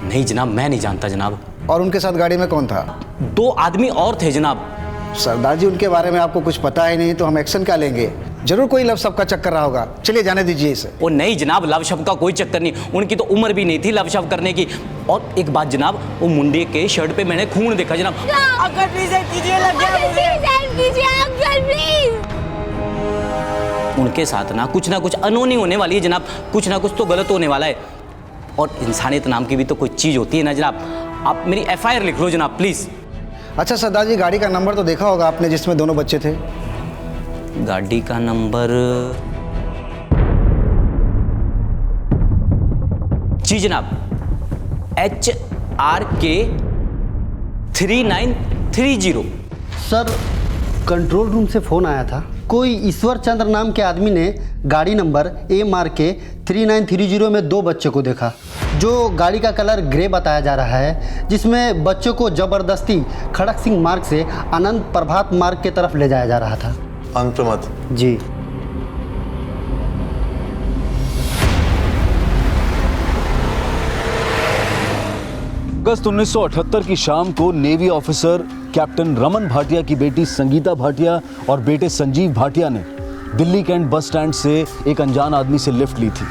नहीं जनाब, मैं नहीं जानता जनाब। और उनके साथ गाड़ी में कौन था? 2 आदमी और थे जनाब। सरदार जी, उनके बारे में आपको कुछ पता ही नहीं तो हम एक्शन क्या लेंगे? जरूर कोई लव शव का चक्कर रहा होगा। चलिए जाने दीजिए इसे। वो नहीं जनाब, लव शव का कोई चक्कर नहीं, उनकी तो उम्र भी नहीं थी लव शव करने की। और एक बात जनाब, वो मुंडे के शर्ट पे मैंने खून देखा जनाब। अंकल प्लीज हेल्प कीजिए, लग गया मुझे। Uncle please. उनके साथ ना कुछ अनहोनी होने वाली है जनाब, कुछ ना कुछ तो गलत होने वाला है। और इंसानियत नाम की भी तो कोई चीज़ होती है ना जनाब। आप मेरी FIR लिख लो जनाब प्लीज़। अच्छा सरदार जी, गाड़ी का नंबर तो देखा होगा आपने जिसमें दोनों बच्चे थे? गाड़ी का नंबर जी जनाब, HRK 3930। सर, कंट्रोल रूम से फ़ोन आया था। कोई ईश्वर चंद्र नाम के आदमी ने गाड़ी नंबर MRK 3930 में 2 बच्चों को देखा, जो गाड़ी का कलर ग्रे बताया जा रहा है, जिसमें बच्चों को ज़बरदस्ती खड़क सिंह मार्ग से आनंद प्रभात मार्ग की तरफ ले जाया जा रहा था। आनंद प्रभात? जी। अगस्त 1978 की शाम को navy officer captain Raman Bhatia की बेटी संगीता भाटिया और बेटे संजीव भाटिया ने दिल्ली कैंट बस स्टैंड से एक अनजान आदमी से लिफ्ट ली थी।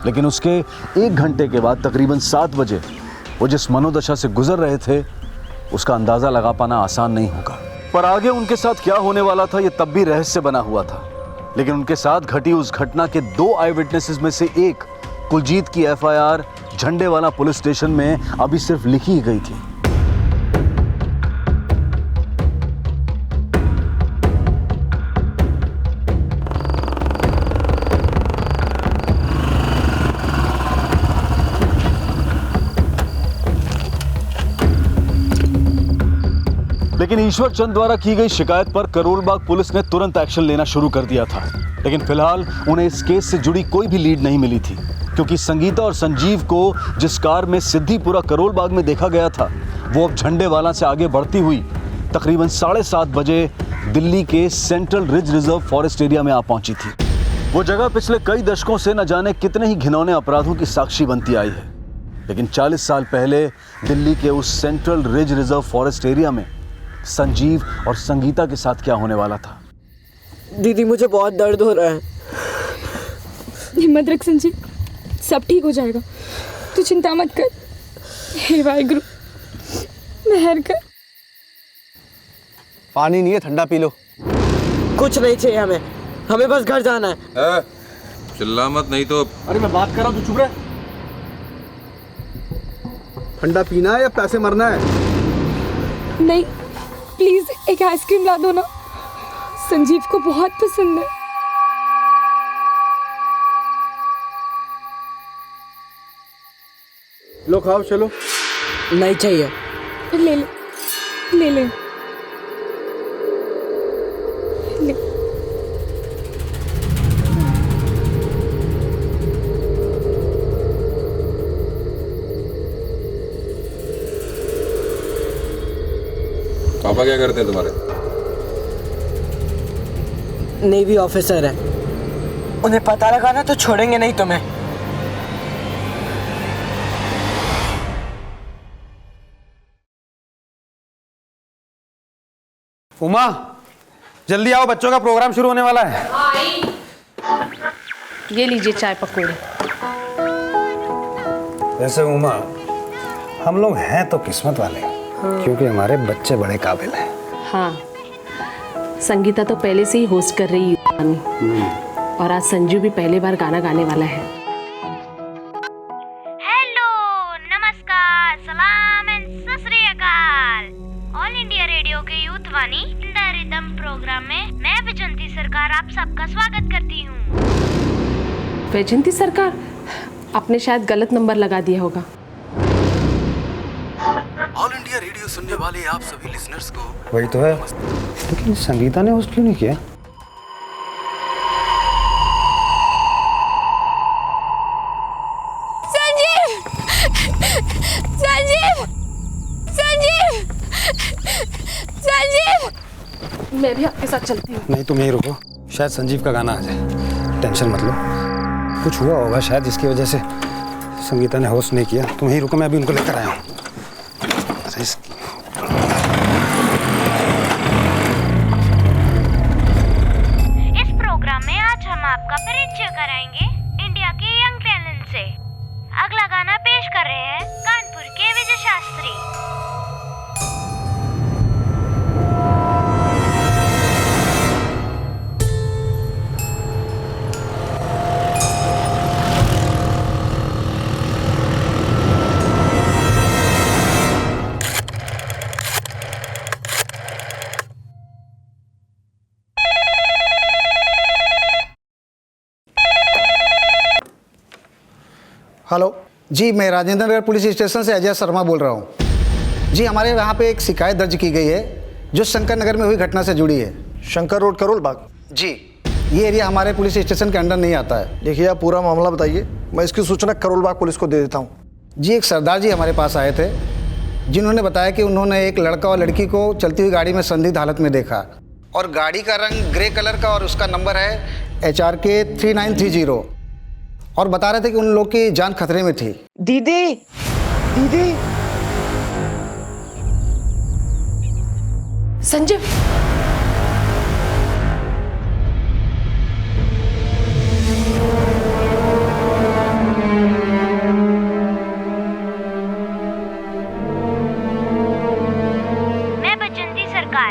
लेकिन उसके 1 घंटे के बाद तकरीबन 7 बजे वो जिस मनोदशा से गुजर रहे थे उसका अंदाजा लगा पाना आसान नहीं होगा। पर आगे उनके साथ क्या होने वाला था ये तब भी रहस्य बना हुआ था। लेकिन उनके साथ घटी उस घटना के 2 आई विटनेसेस में से एक कुलजीत की एफआईआर झंडेवाला पुलिस स्टेशन में अभी सिर्फ लिखी ही गई थी। लेकिन ईश्वर चंद द्वारा की गई शिकायत पर करोल बाग पुलिस ने तुरंत एक्शन लेना शुरू कर दिया था। लेकिन फिलहाल उन्हें इस केस से जुड़ी कोई भी लीड नहीं मिली थी, क्योंकि संगीता और संजीव को जिस कार में सिद्धिपुरा करोल बाग में देखा गया था वो अब झंडेवाला से आगे बढ़ती हुई तकरीबन 7:30 बजे दिल्ली के central ridge reserve forest area में आ पहुंची थी। वो जगह पिछले कई दशकों से न जाने कितने ही घिनौने अपराधों की साक्षी बनती आई है। लेकिन 40 साल पहले दिल्ली के उस central ridge reserve forest area में संजीव और संगीता के साथ क्या होने वाला था? दीदी मुझे बहुत दर्द हो रहा है। हिम्मत रख संजीव, सब ठीक हो जाएगा, तू चिंता मत कर। हे वाहिगुरु, मेहर कर। पानी नहीं है, ठंडा पी लो। कुछ नहीं चाहिए हमें, हमें बस घर जाना है। चिल्ला मत नहीं तो। अरे मैं बात कर रहा हूँ, तू चुप रह। ठंडा पीना है या पैसे मरना है? नहीं, प्लीज एक आइसक्रीम ला दो ना, संजीव को बहुत पसंद है। लो खाओ, चलो। नहीं चाहिए। ले ले, ले ले, ले। पापा क्या करते हैं तुम्हारे? नेवी ऑफिसर है, उन्हें पता लगा ना तो छोड़ेंगे नहीं तुम्हें। उमा, जल्दी आओ, बच्चों का प्रोग्राम शुरू होने वाला है। ये लीजिए चाय पकौड़े। वैसे उमा, हम लोग हैं तो किस्मत वाले, क्योंकि हमारे बच्चे बड़े काबिल हैं। हाँ, संगीता तो पहले से ही होस्ट कर रही है और आज संजू भी पहली बार गाना गाने वाला है। हेलो, नमस्कार, सलाम and Sat Shri Akal. All India Radio के youth Vani in the rhythm programme में मैं वैजंती सरकार आप सबका स्वागत करती हूँ। वैजंती सरकार, आपने शायद गलत नंबर लगा दिया होगा। ऑल इंडिया रेडियो सुनने वाले आप सभी लिसनर्स को वही तो है, लेकिन संगीता ने होस्ट क्यों नहीं किया? संजीव, संजीव, संजीव, संजीव। मैं भी आपके साथ चलती हूँ। नहीं, तुम यहीं रुको, शायद संजीव का गाना आ जाए। टेंशन मत लो, कुछ हुआ होगा शायद जिसकी वजह से संगीता ने होस्ट नहीं किया। तुम यहीं रुको, मैं अभी उनको लेकर आया हूँ। इस प्रोग्राम में आज हम आपका परिचय कराएंगे इंडिया के यंग टैलेंट से। अगला गाना पेश कर रहे हैं कानपुर के विजय शास्त्री। हेलो जी, मैं राजेंद्र नगर पुलिस स्टेशन से अजय शर्मा बोल रहा हूँ। जी, हमारे यहाँ पे एक शिकायत दर्ज की गई है जो शंकर नगर में हुई घटना से जुड़ी है। शंकर रोड करोल बाग? जी, ये एरिया हमारे पुलिस स्टेशन के अंडर नहीं आता है। देखिए, आप पूरा मामला बताइए, मैं इसकी सूचना करोल बाग पुलिस को दे देता हूँ। जी, एक सरदार जी हमारे पास आए थे जिन्होंने बताया कि उन्होंने एक लड़का और लड़की को चलती हुई गाड़ी में संदिग्ध हालत में देखा और गाड़ी का रंग ग्रे कलर का और उसका नंबर है HRK 3930 और बता रहे थे कि उन लोग की जान खतरे में थी। दीदी, दीदी, संजीव,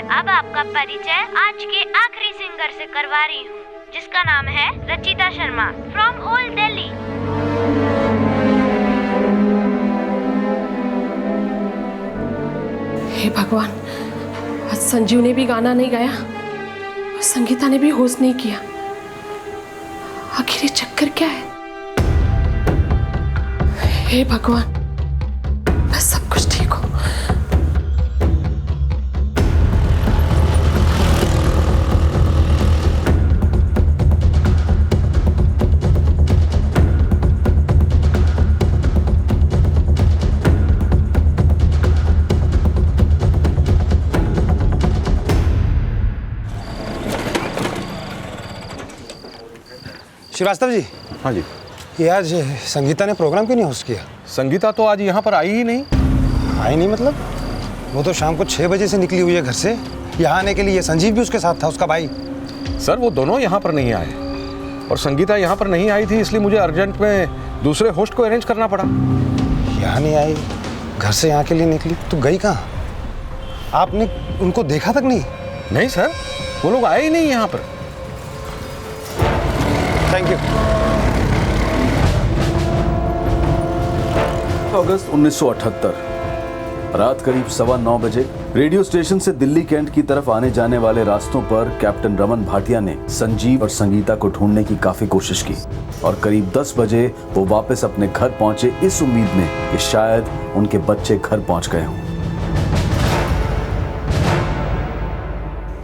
अब आपका परिचय आज के आखिरी सिंगर से करवा रही हूँ, जिसका नाम है रचिता शर्मा फ्रॉम ओल्ड दिल्ली। हे भगवान, आज संजीव ने भी गाना नहीं गाया और संगीता ने भी होस्ट नहीं किया। आखिर ये चक्कर क्या है? हे भगवान, बस सब कुछ ठीक हो। श्रीवास्तव जी। हाँ जी। ये आज संगीता ने प्रोग्राम क्यों नहीं होस्ट किया? संगीता तो आज यहाँ पर आई ही नहीं। आई नहीं मतलब? वो तो शाम को 6 बजे से निकली हुई है घर से यहाँ आने के लिए। संजीव भी उसके साथ था, उसका भाई। सर वो दोनों यहाँ पर नहीं आए और संगीता यहाँ पर नहीं आई थी, इसलिए मुझे अर्जेंट में दूसरे होस्ट को अरेंज करना पड़ा। यहाँ नहीं आई, घर से यहाँ के लिए निकली, तो गई कहाँ? आपने उनको देखा तक नहीं? नहीं सर, वो लोग आए ही नहीं यहाँ पर। Thank you. अगस्त 1978 रात करीब 9:15 बजे रेडियो स्टेशन से दिल्ली कैंट की तरफ आने जाने वाले रास्तों पर कैप्टन रमन भाटिया ने संजीव और संगीता को ढूंढने की काफी कोशिश की और करीब 10 बजे वो वापस अपने घर पहुंचे इस उम्मीद में कि शायद उनके बच्चे घर पहुंच गए हों।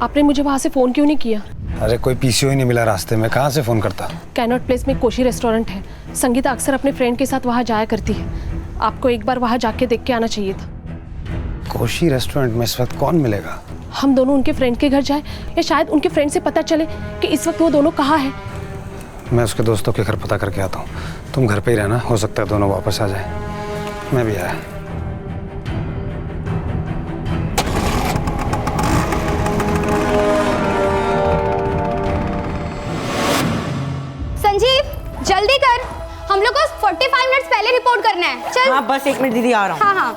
आपने मुझे वहां से फोन क्यों नहीं किया? अरे कोई पीसीओ ही नहीं मिला रास्ते में, कहाँ से फोन करता? कैनॉट प्लेस में कोशी रेस्टोरेंट है। संगीता अक्सर अपने फ्रेंड के साथ वहां जाया करती है। आपको एक बार वहां जाके देख के आना चाहिए था। कोशी रेस्टोरेंट में इस वक्त कौन मिलेगा? हम दोनों उनके फ्रेंड के घर जाए या शायद उनके फ्रेंड से पता चले कि इस वक्त वो दोनों कहाँ हैं। मैं उसके दोस्तों के घर पता करके आता हूँ, तुम घर पे ही रहना, हो सकता है दोनों वापस आ जाए। मैं भी आया। संजीव जल्दी कर, हम लोग को 45 मिनट्स पहले रिपोर्ट करना है। चल। हाँ बस 1 मिनट दीदी, आ रहा हूँ। हाँ हाँ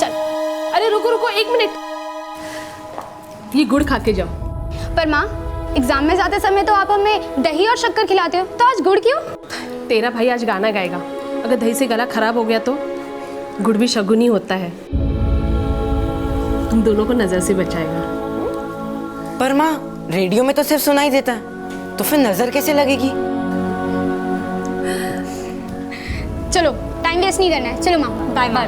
चल। अरे रुको रुको 1 मिनट, ये गुड़ खा के जाओ। पर माँ, एग्जाम में जाते समय तो आप हमें दही और शक्कर खिलाते हो, तो आज गुड़ क्यों? तेरा भाई आज गाना गाएगा, अगर दही से गला खराब हो गया तो गुड़ भी शगुनी होता है, तुम दोनों को नजर से बचाएगा। पर माँ, रेडियो में तो सिर्फ सुनाई देता है, तो फिर नजर कैसे लगेगी? चलो टाइम वेस्ट नहीं करना है, चलो माँ, बाय बाय।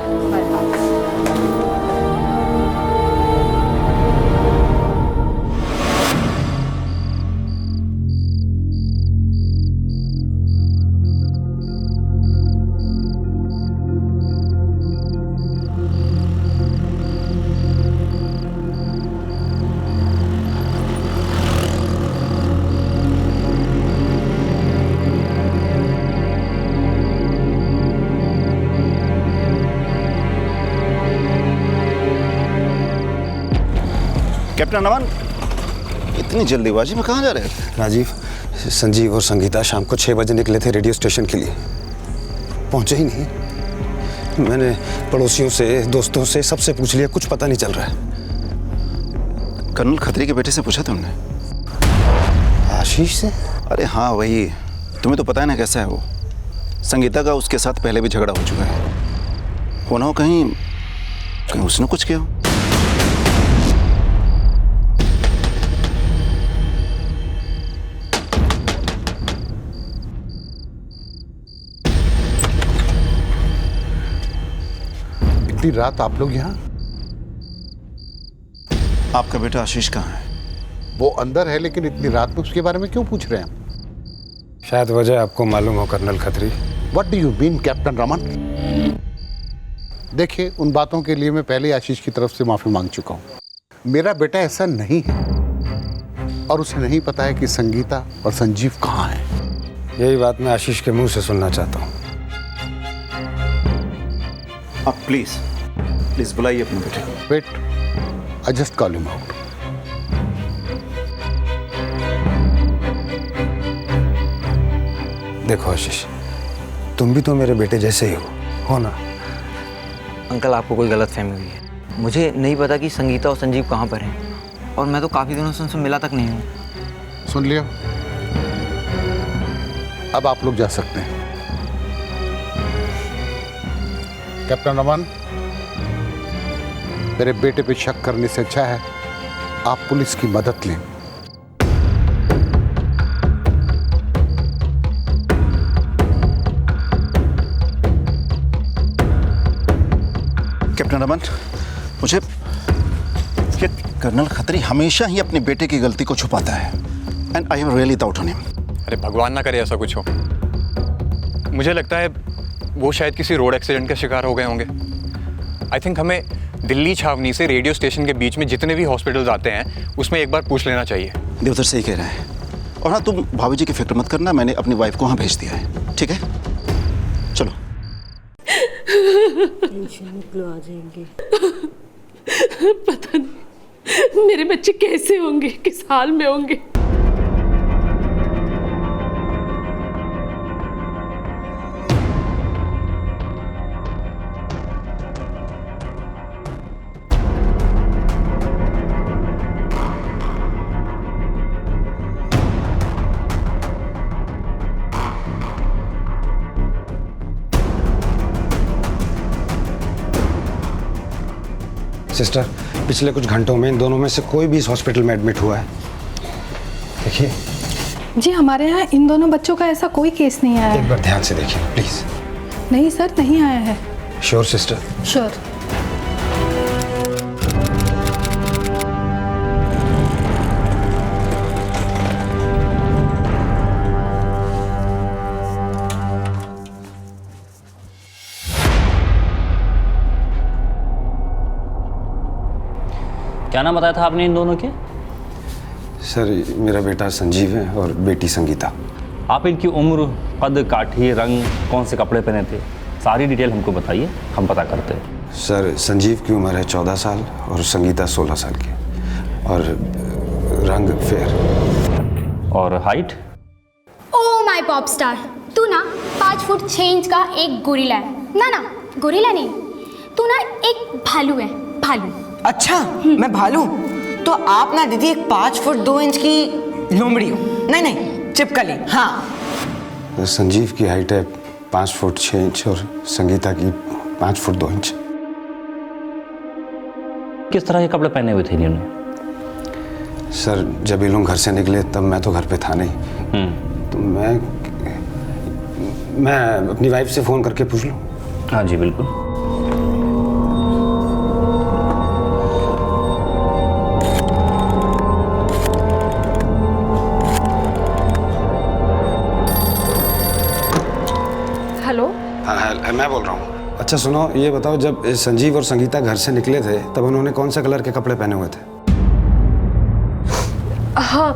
कैप्टन रमन, इतनी जल्दीबाजी में कहाँ जा रहे थे? राजीव, संजीव और संगीता शाम को 6 बजे निकले थे रेडियो स्टेशन के लिए, पहुंचे ही नहीं। मैंने पड़ोसियों से, दोस्तों से, सबसे पूछ लिया, कुछ पता नहीं चल रहा है। कर्नल खत्री के बेटे से पूछा तुमने? आशीष से? अरे हाँ वही, तुम्हें तो पता है ना कैसा है वो। संगीता का उसके साथ पहले भी झगड़ा हो चुका है। हो ना हो कहीं उसने कुछ किया हो। इतनी रात आप लोग यहाँ? आपका बेटा आशीष कहाँ है? वो अंदर है, लेकिन इतनी रात में उसके बारे में क्यों पूछ रहे हैं? शायद वजह आपको मालूम हो colonel Khatri. What do you mean captain Raman? देखिए, उन बातों के लिए मैं पहले आशीष की तरफ से माफी मांग चुका हूँ। मेरा बेटा ऐसा नहीं है और उसे नहीं पता है कि संगीता और संजीव कहाँ हैं। यही बात मैं आशीष के मुंह से सुनना चाहता हूँ। आप प्लीज बुलाइए अपने बेटे को। Wait, I just call him out. देखो आशीष, तुम भी तो मेरे बेटे जैसे ही हो ना? अंकल आपको कोई गलत फहमी हुई है। मुझे नहीं पता कि संगीता और संजीव कहाँ पर हैं, और मैं तो काफ़ी दिनों से उनसे मिला तक नहीं हूँ। सुन लिया? अब आप लोग जा सकते हैं। कैप्टन रमन, मेरे बेटे पे शक करने से अच्छा है आप पुलिस की मदद लें। कैप्टन रमन, मुझे ये कर्नल खत्री हमेशा ही अपने बेटे की गलती को छुपाता है and I have really doubt on him. अरे भगवान ना करे ऐसा कुछ हो। मुझे लगता है वो शायद किसी रोड एक्सीडेंट का शिकार हो गए होंगे। आई थिंक हमें दिल्ली छावनी से रेडियो स्टेशन के बीच में जितने भी हॉस्पिटल्स आते हैं उसमें एक बार पूछ लेना चाहिए। देवधर सही कह रहा है। और हाँ, तुम भाभी जी की फिक्र मत करना, मैंने अपनी वाइफ को वहाँ भेज दिया है, ठीक है? चलो। आ जाएंगे। पता नहीं मेरे बच्चे कैसे होंगे, किस हाल में होंगे। सिस्टर, पिछले कुछ घंटों में इन दोनों में से कोई भी इस हॉस्पिटल में एडमिट हुआ है? देखिए जी, हमारे यहाँ इन दोनों बच्चों का ऐसा कोई केस नहीं आया है। एक बार ध्यान से देखिए प्लीज। नहीं सर, नहीं आया है। Sure sister? श्योर। क्या नाम बताया था आपने इन दोनों के? सर, मेरा बेटा संजीव है और बेटी संगीता। आप इनकी उम्र, कद, काठी, रंग, कौन से कपड़े पहने थे, सारी डिटेल हमको बताइए, हम पता करते हैं। सर, संजीव की उम्र है 14 साल और संगीता 16 साल की, और रंग फेयर। और height? Oh my pop star, तू ना 5 फुट 6 इंच का एक गोरिल्ला है। ना गोरिल्ला नहीं, तू ना एक भालू है, भालू। अच्छा, मैं भालू? तो आप ना दीदी एक 5 फुट 2 इंच की लोमड़ी हो। नहीं, चिपकली। हाँ। संजीव की हाइट है 5 फुट 6 इंच और संगीता की 5 फुट 2 इंच। किस तरह के कपड़े पहने हुए थे इन्होंने? सर, जब ये लोग घर से निकले तब मैं तो घर पे था नहीं, तो मैं अपनी वाइफ से फ़ोन करके पूछ लूँ? हाँ जी बिल्कुल। हेलो। हाँ, मैं बोल रहा हूँ। अच्छा सुनो, ये बताओ, जब संजीव और संगीता घर से निकले थे तब उन्होंने कौन से कलर के कपड़े पहने हुए थे? हाँ,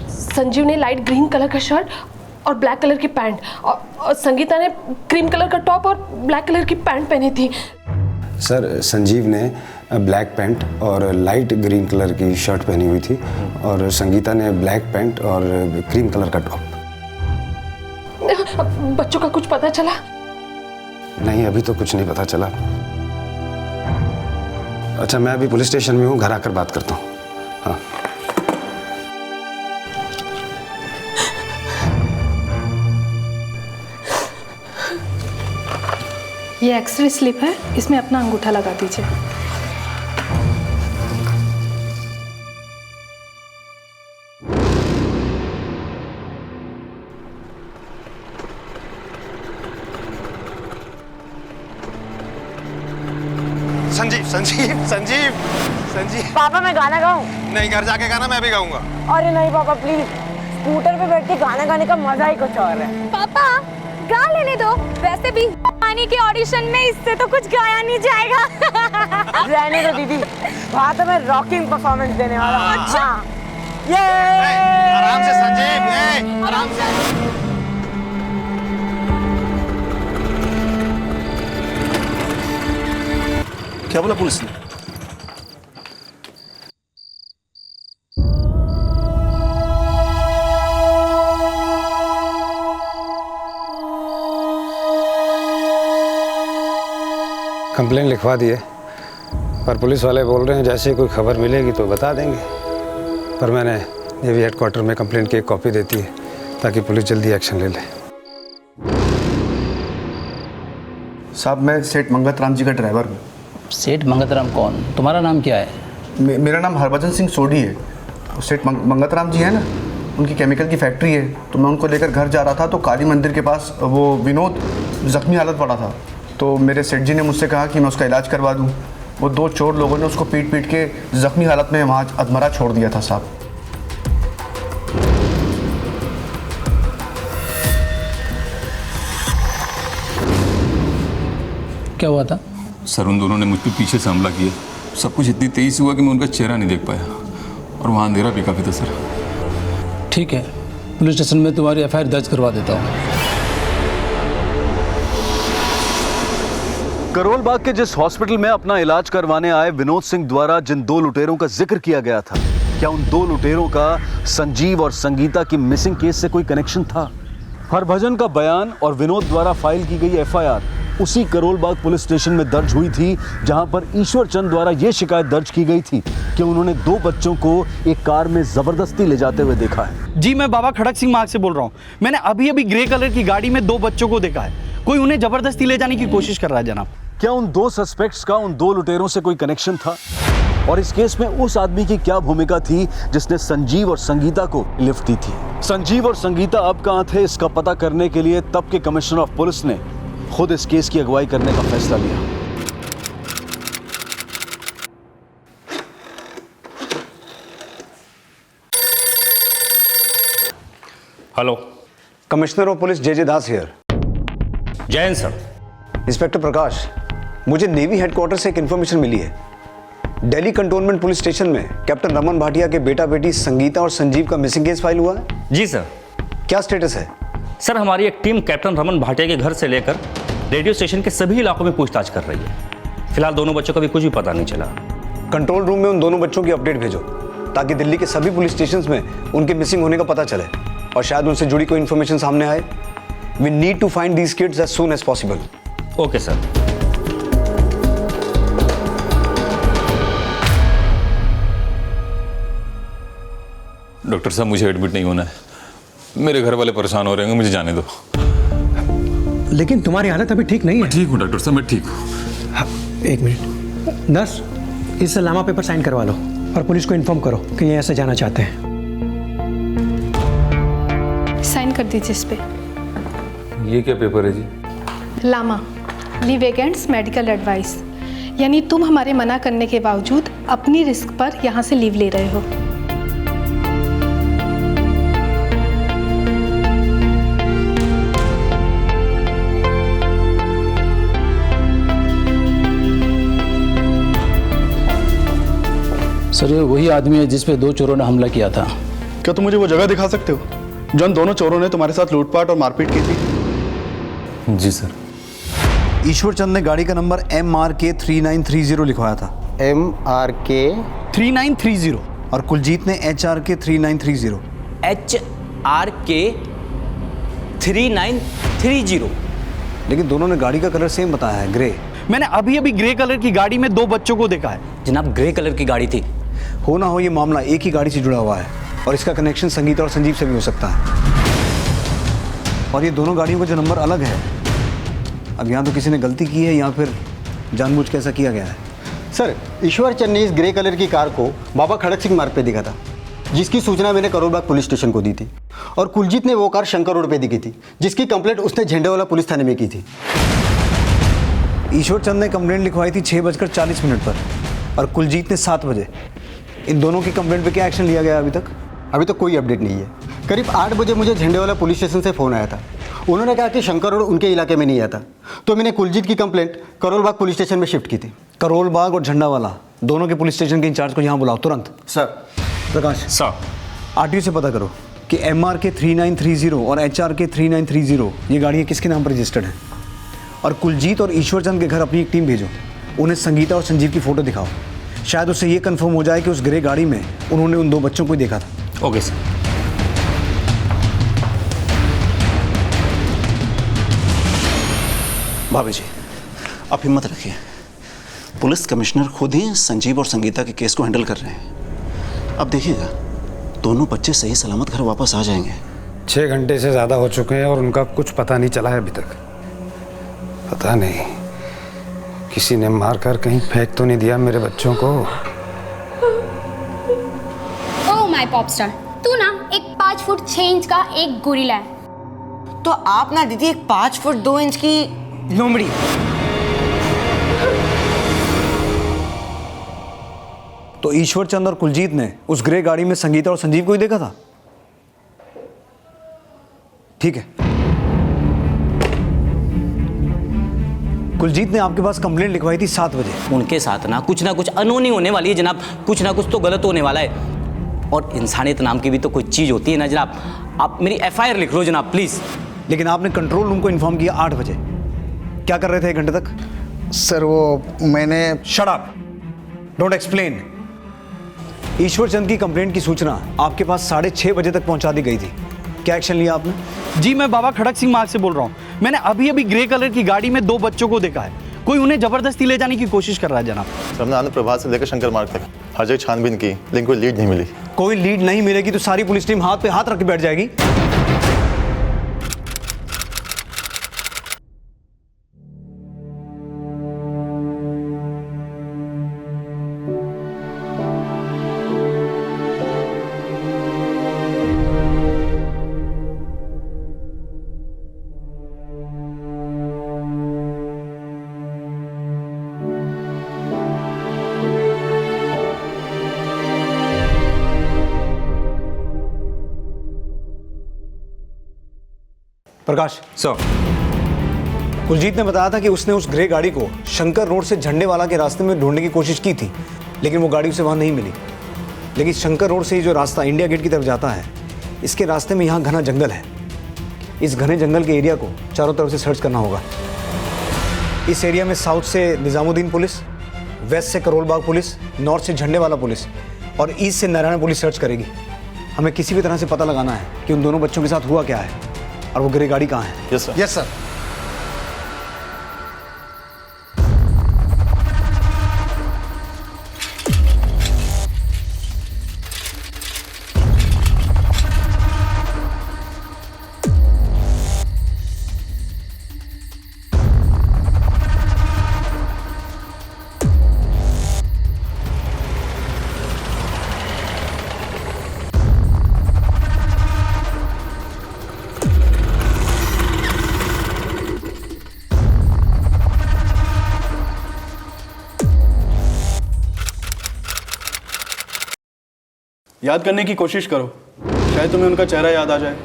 संजीव ने लाइट ग्रीन कलर का शर्ट और ब्लैक कलर की पैंट, और संगीता ने क्रीम कलर का टॉप और ब्लैक कलर की पैंट पहनी थी। सर, संजीव ने ब्लैक पैंट और लाइट ग्रीन कलर की शर्ट पहनी हुई थी और संगीता ने ब्लैक पैंट और क्रीम कलर का टॉप। बच्चों का कुछ पता चला? नहीं, अभी तो कुछ नहीं पता चला। अच्छा, मैं अभी पुलिस स्टेशन में हूँ, घर आकर बात करता हूँ। हाँ। ये एक्सरे स्लिप है, इसमें अपना अंगूठा लगा दीजिए। संजीव। पापा मैं गाना गाऊं? नहीं, घर जाके गाना मैं भी गाऊंगा। अरे नहीं पापा प्लीज, स्कूटर पे बैठ के गाना गाने का मजा ही कुछ और है। पापा गा लेने दो, वैसे भी पानी के ऑडिशन में इससे तो कुछ गाया नहीं जाएगा। रहने दो दीदी, वहाँ तो मैं रॉकिंग परफॉर्मेंस देने वाला हूँ। अच्छा, ये आराम से संजीव, आराम से। क्या बोला पुलिस ने? कंप्लेन लिखवा दिए, पर पुलिस वाले बोल रहे हैं जैसे कोई खबर मिलेगी तो बता देंगे। पर मैंने नेवी हेडक्वार्टर में कंप्लेंट की एक कॉपी देती है ताकि पुलिस जल्दी एक्शन ले ले। साहब मैं सेठ मंगत राम जी का ड्राइवर हूँ। सेठ मंगत राम कौन? तुम्हारा नाम क्या है? मेरा नाम हरभजन सिंह सोढ़ी है। सेठ मंगत राम जी है ना, उनकी केमिकल की फैक्ट्री है, तो मैं उनको लेकर घर जा रहा था तो काली मंदिर के पास वो विनोद जख्मी हालत पड़ा था। तो मेरे सेठ जी ने मुझसे कहा कि मैं उसका इलाज करवा दूँ। वो 2 चोर लोगों ने उसको पीट पीट के जख्मी हालत में वहाँ अधमरा छोड़ दिया था साहब। क्या हुआ था? सर उन दोनों ने मुझ पर पीछे से हमला किया। सब कुछ इतनी तेजी से हुआ कि मैं उनका चेहरा नहीं देख पाया, और वहाँ अंधेरा भी काफ़ी था सर। ठीक है, पुलिस स्टेशन में तुम्हारी एफआईआर दर्ज करवा देता हूँ। करोल बाग के जिस हॉस्पिटल में अपना इलाज करवाने आए विनोद सिंह द्वारा जिन 2 लुटेरों का जिक्र किया गया था, क्या उन 2 लुटेरों का संजीव और संगीता की मिसिंग केस से कोई कनेक्शन था? हरभजन का बयान और विनोद द्वारा फाइल की गई एफआईआर उसी करोल बाग पुलिस स्टेशन में दर्ज हुई थी, जहां पर ईश्वर चंद द्वारा यह शिकायत दर्ज की गई थी कि उन्होंने 2 बच्चों को एक कार में जबरदस्ती ले जाते हुए देखा है। जी मैं बाबा खड़क सिंह मार्ग से बोल रहा हूँ। मैंने अभी अभी ग्रे कलर की गाड़ी में 2 बच्चों को देखा है। कोई उन्हें जबरदस्ती ले जाने की कोशिश कर रहा है जनाब। क्या उन 2 सस्पेक्ट्स का उन 2 लुटेरों से कोई कनेक्शन था? और इस केस में उस आदमी की क्या भूमिका थी जिसने संजीव और संगीता को लिफ्ट दी थी? संजीव और संगीता अब कहां थे, इसका पता करने के लिए तब के कमिश्नर ऑफ पुलिस ने खुद इस केस की अगुवाई करने का फैसला लिया। Hello, commissioner of police J Das here. Jain sir. Inspector Prakash, मुझे नेवी हेडक्वार्टर से एक इन्फॉर्मेशन मिली है। दिल्ली कंटोनमेंट पुलिस स्टेशन में कैप्टन रमन भाटिया के बेटा बेटी संगीता और संजीव का मिसिंग केस फाइल हुआ है। जी सर। क्या स्टेटस है? सर हमारी एक टीम कैप्टन रमन भाटिया के घर से लेकर रेडियो स्टेशन के सभी इलाकों में पूछताछ कर रही है। फिलहाल दोनों बच्चों का भी कुछ भी पता नहीं चला। कंट्रोल रूम में उन दोनों बच्चों की अपडेट भेजो ताकि दिल्ली के सभी पुलिस स्टेशंस में उनके मिसिंग होने का पता चले और शायद उनसे जुड़ी कोई इन्फॉर्मेशन सामने आए। We need to find these kids as soon as possible. Okay sir. Doctor साहब मुझे एडमिट नहीं होना है, मेरे घर वाले परेशान हो रहे हैं, मुझे जाने दो। लेकिन तुम्हारी हालत अभी ठीक नहीं है। ठीक हूँ डॉक्टर साहब, मैं ठीक हूँ। हाँ, 1 मिनट। 10 इससे लामा पेपर साइन करवा लो और पुलिस को इन्फॉर्म करो कि ये ऐसे जाना चाहते हैं। साइन कर दीजिए इस पे। ये क्या पेपर है जी? LAMA leave against medical advice, यानी तुम हमारे मना करने के बावजूद अपनी रिस्क पर यहाँ से लीव ले रहे हो। सर ये वही आदमी है जिस पे 2 चोरों ने हमला किया था। क्या तुम मुझे वो जगह दिखा सकते हो जौन दोनों चोरों ने तुम्हारे साथ लूटपाट और मारपीट की थी? जी सर। ईश्वर चंद ने गाड़ी का नंबर MRK 3930 लिखवाया था। MRK 3930। और कुलजीत ने HRK 3930। HRK 3930। लेकिन दोनों ने गाड़ी का कलर सेम बताया है, ग्रे। मैंने अभी अभी ग्रे कलर की गाड़ी में 2 बच्चों को देखा है। जनाब ग्रे कलर की गाड़ी थी। हो ना हो ये मामला एक ही गाड़ी से जुड़ा हुआ है और इसका कनेक्शन संगीता और संजीव से भी हो सकता है। और ये दोनों गाड़ियों का जो नंबर अलग है, अब यहाँ तो किसी ने गलती की है या फिर जानबूझ के ऐसा किया गया है। सर ईश्वर चंद ने इस ग्रे कलर की कार को बाबा खड़क सिंह मार्ग पे दिखा था, जिसकी सूचना मैंने करोल बाग पुलिस स्टेशन को दी थी। और कुलजीत ने वो कार शंकर रोड पे दिखी थी, जिसकी कंप्लेंट उसने झंडेवाला पुलिस थाने में की थी। ईश्वर चंद ने कंप्लेंट लिखवाई थी 6:40 पर और कुलजीत ने 7 बजे। इन दोनों की कंप्लेंट पे क्या एक्शन लिया गया अभी तक? अभी तक कोई अपडेट नहीं है। करीब 8 बजे मुझे झंडेवाला पुलिस स्टेशन से फ़ोन आया था। उन्होंने कहा कि शंकर रोड उनके इलाके में नहीं आता, तो मैंने कुलजीत की complaint Karol Bagh police station में शिफ्ट की थी। करोल बाग और झंडावाला दोनों के पुलिस स्टेशन के इंचार्ज को यहाँ बुलाओ तुरंत। सर। प्रकाश सर, RTO से पता करो कि MRK 3930 और HRK 3930 ये गाड़ियाँ किसके नाम पर रजिस्टर्ड हैं। और कुलजीत और ईश्वर चंद के घर अपनी एक टीम भेजो, उन्हें संगीता और संजीव की फ़ोटो दिखाओ। शायद उससे ये कंफर्म हो जाए कि उस ग्रे गाड़ी में उन्होंने उन 2 बच्चों को ही देखा था। Okay sir. भाभी जी आप हिम्मत रखिए, पुलिस कमिश्नर खुद ही संजीव और संगीता के केस को हैंडल कर रहे हैं। अब देखिएगा, दोनों बच्चे सही सलामत घर वापस आ जाएंगे। 6 घंटे से ज़्यादा हो चुके हैं और उनका कुछ पता नहीं चला है अभी तक। पता नहीं किसी ने मार कर कहीं फेंक तो नहीं दिया मेरे बच्चों को। ओह माय पॉपस्टार, तू ना एक 5 फुट 6 इंच का एक गोरिल्ला है। तो आप ना दीदी एक 5 फुट 2 इंच की लोमड़ी। तो ईश्वर चंद और कुलजीत ने उस ग्रे गाड़ी में संगीता और संजीव को ही देखा था? ठीक है। कुलजीत ने आपके पास कंप्लेंट लिखवाई थी 7 बजे। उनके साथ ना कुछ अनहोनी होने वाली है जनाब, कुछ ना कुछ तो गलत होने वाला है। और इंसानियत नाम की भी तो कोई चीज़ होती है ना जनाब। आप मेरी FIR लिख लो जनाब प्लीज़। लेकिन आपने कंट्रोल रूम को इन्फॉर्म किया 8 बजे। क्या कर रहे थे 1 घंटे तक? सर वो मैंने शट अप, डोंट एक्सप्लेन। ईश्वर चंद की कंप्लेंट की सूचना आपके पास 6:30 बजे तक पहुंचा दी गई थी। क्या एक्शन लिया आपने? जी मैं बाबा खड़क सिंह मार्ग से बोल रहा हूँ। मैंने अभी ग्रे कलर की गाड़ी में 2 बच्चों को देखा है। कोई उन्हें जबरदस्ती ले जाने की कोशिश कर रहा है जनाब। हमने आनंद प्रभात से लेकर शंकर मार्ग तक हर जगह छानबीन की, लेकिन कोई लीड नहीं मिली। कोई लीड नहीं मिलेगी तो सारी पुलिस टीम हाथ पे हाथ रख के बैठ जाएगी। प्रकाश सर, कुलजीत ने बताया था कि उसने उस ग्रे गाड़ी को शंकर रोड से झंडेवाला के रास्ते में ढूंढने की कोशिश की थी, लेकिन वो गाड़ी उसे वहां नहीं मिली। लेकिन शंकर रोड से ही जो रास्ता इंडिया गेट की तरफ जाता है, इसके रास्ते में यहाँ घना जंगल है। इस घने जंगल के एरिया को चारों तरफ से सर्च करना होगा। इस एरिया में साउथ से निजामुद्दीन पुलिस, वेस्ट से करोल बाग पुलिस, नॉर्थ से झंडेवाला पुलिस और ईस्ट से नारायण पुलिस सर्च करेगी। हमें किसी भी तरह से पता लगाना है कि उन दोनों बच्चों के साथ हुआ क्या है और वो ग्रे गाड़ी कहाँ है। Yes sir. Yes sir. याद करने की कोशिश करो, शायद तुम्हें उनका चेहरा याद आ जाए।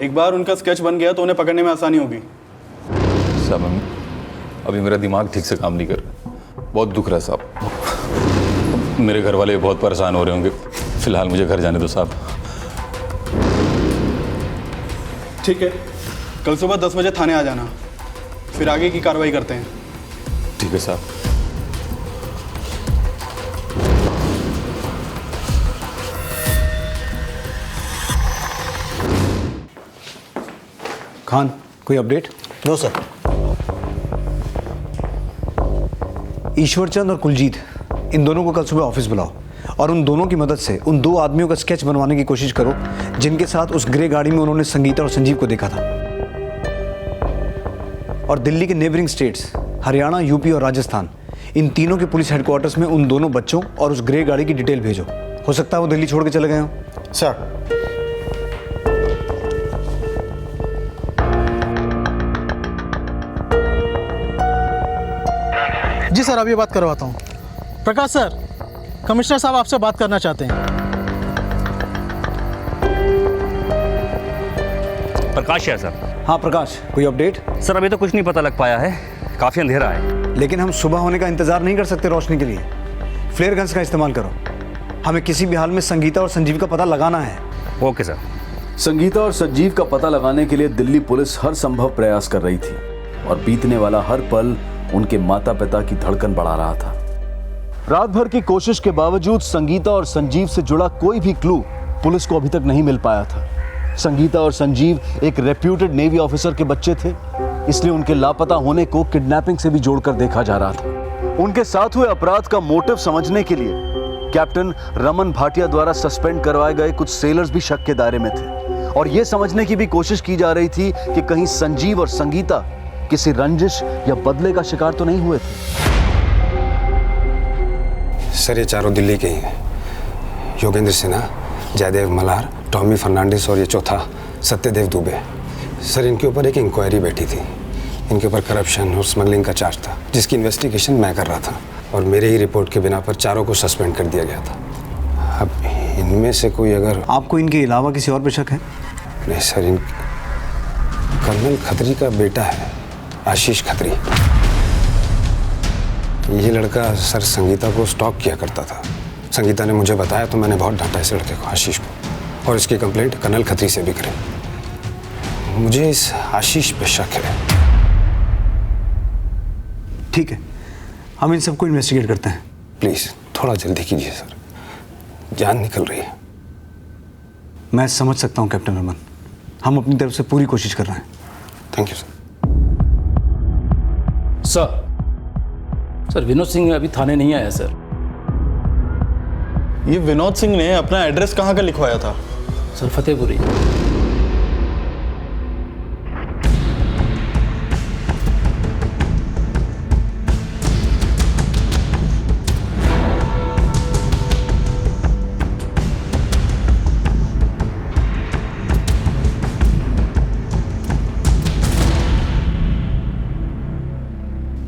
एक बार उनका स्केच बन गया तो उन्हें पकड़ने में आसानी होगी। साहब अभी मेरा दिमाग ठीक से काम नहीं कर रहा, बहुत दुख रहा है साहब। मेरे घर वाले बहुत परेशान हो रहे होंगे। फिलहाल मुझे घर जाने दो साहब। ठीक है, कल सुबह 10 बजे थाने आ जाना, फिर आगे की कार्रवाई करते हैं। ठीक है साहब। खान, कोई update? No sir. Ishwar Chand और कुलजीत, इन दोनों को कल सुबह ऑफिस बुलाओ और उन दोनों की मदद से उन 2 आदमियों का स्केच बनवाने की कोशिश करो जिनके साथ उस ग्रे गाड़ी में उन्होंने संगीता और संजीव को देखा था। और दिल्ली के नेबरिंग स्टेट्स हरियाणा, यूपी और राजस्थान, इन तीनों के पुलिस हेडक्वार्टर्स में उन दोनों बच्चों और उस ग्रे गाड़ी की डिटेल भेजो। हो सकता है वो दिल्ली छोड़ के चले गए हों। सर। जी सर, अभी बात करवाता हूँ। प्रकाश सर, कमिश्नर साहब आपसे बात करना चाहते हैं। प्रकाश है सर। हाँ प्रकाश, कोई अपडेट? सर अभी तो कुछ नहीं पता लग पाया है, काफ़ी अंधेरा है। लेकिन हम सुबह होने का इंतजार नहीं कर सकते रोशनी के लिए। फ्लेयर गन्स का इस्तेमाल करो। हमें किसी भी हाल में संगीता और संजीव का पता लगाना है। Okay sir. संगीता और संजीव का पता लगाने के लिए दिल्ली पुलिस हर संभव प्रयास कर रही थी और बीतने वाला हर पल उनके माता पिता की धड़कन बढ़ा रहा था। रात भर की कोशिश के बावजूद संगीता और संजीव से जुड़ा कोई भी क्लू पुलिस को अभी तक नहीं मिल पाया था। संगीता और संजीव एक रेप्यूटेड नेवी ऑफिसर के बच्चे थे, इसलिए उनके लापता होने को किडनैपिंग से भी जोड़कर देखा जा रहा था। उनके साथ हुए अपराध का मोटिव समझने के लिए कैप्टन रमन भाटिया द्वारा सस्पेंड करवाए गए कुछ सेलर्स भी शक के दायरे में थे और यह समझने की भी कोशिश की जा रही थी कि कहीं संजीव और संगीता किसी रंजिश या बदले का शिकार तो नहीं हुए थे। सर ये चारों दिल्ली के ही हैं, योगेंद्र सिन्हा, जयदेव मल्हार, टॉमी फर्नांडिस और ये चौथा सत्यदेव दुबे। सर इनके ऊपर एक इंक्वायरी बैठी थी, इनके ऊपर करप्शन और स्मगलिंग का चार्ज था जिसकी इन्वेस्टिगेशन मैं कर रहा था और मेरे ही रिपोर्ट के बिना पर चारों को सस्पेंड कर दिया गया था। अब इनमें से कोई अगर आपको इनके अलावा किसी और पे शक है? नहीं सर, इन कर्नल खत्री का बेटा है आशीष खत्री। ये लड़का सर संगीता को स्टॉक किया करता था। संगीता ने मुझे बताया तो मैंने बहुत डांटा इस लड़के को, आशीष को, और इसकी कंप्लेंट कर्नल खत्री से भी करी। मुझे इस आशीष पे शक है। ठीक है, हम इन सबको इन्वेस्टिगेट करते हैं। प्लीज थोड़ा जल्दी कीजिए सर, जान निकल रही है। मैं समझ सकता हूं कैप्टन रमन, हम अपनी तरफ से पूरी कोशिश कर रहे हैं। Thank you sir. Sir Vinod Singh अभी थाने नहीं आया सर। ये विनोद सिंह ने अपना एड्रेस कहाँ का लिखवाया था? सर फतेहपुरी।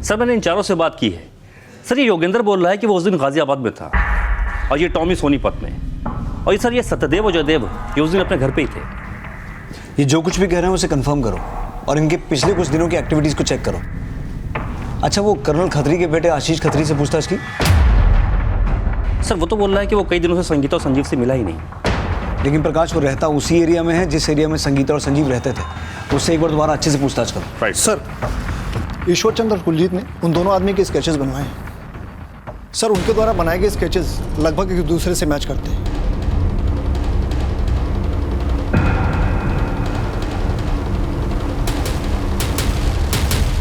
सर मैंने इन चारों से बात की है। सर ये योगेंद्र बोल रहा है कि वो उस दिन गाजियाबाद में था और ये टॉमी सोनीपत में, और ये सर ये सत्यदेव और जयदेव ये उस दिन अपने घर पे ही थे। ये जो कुछ भी कह रहे हैं उसे कंफर्म करो और इनके पिछले कुछ दिनों की एक्टिविटीज को चेक करो। अच्छा, वो कर्नल खत्री के बेटे आशीष खत्री से पूछताछ की? सर वो तो बोल रहा है कि वो कई दिनों से संगीता और संजीव से मिला ही नहीं। लेकिन प्रकाश वो रहता उसी एरिया में है जिस एरिया में संगीता और संजीव रहते थे। उससे एक बार दोबारा अच्छे से पूछताछ करो। राइट सर, ईश्वरचंद और कुलजीत ने उन दोनों आदमी के स्केचेस बनवाए हैं। सर उनके द्वारा बनाए गए स्केचेस लगभग एक दूसरे से मैच करते हैं।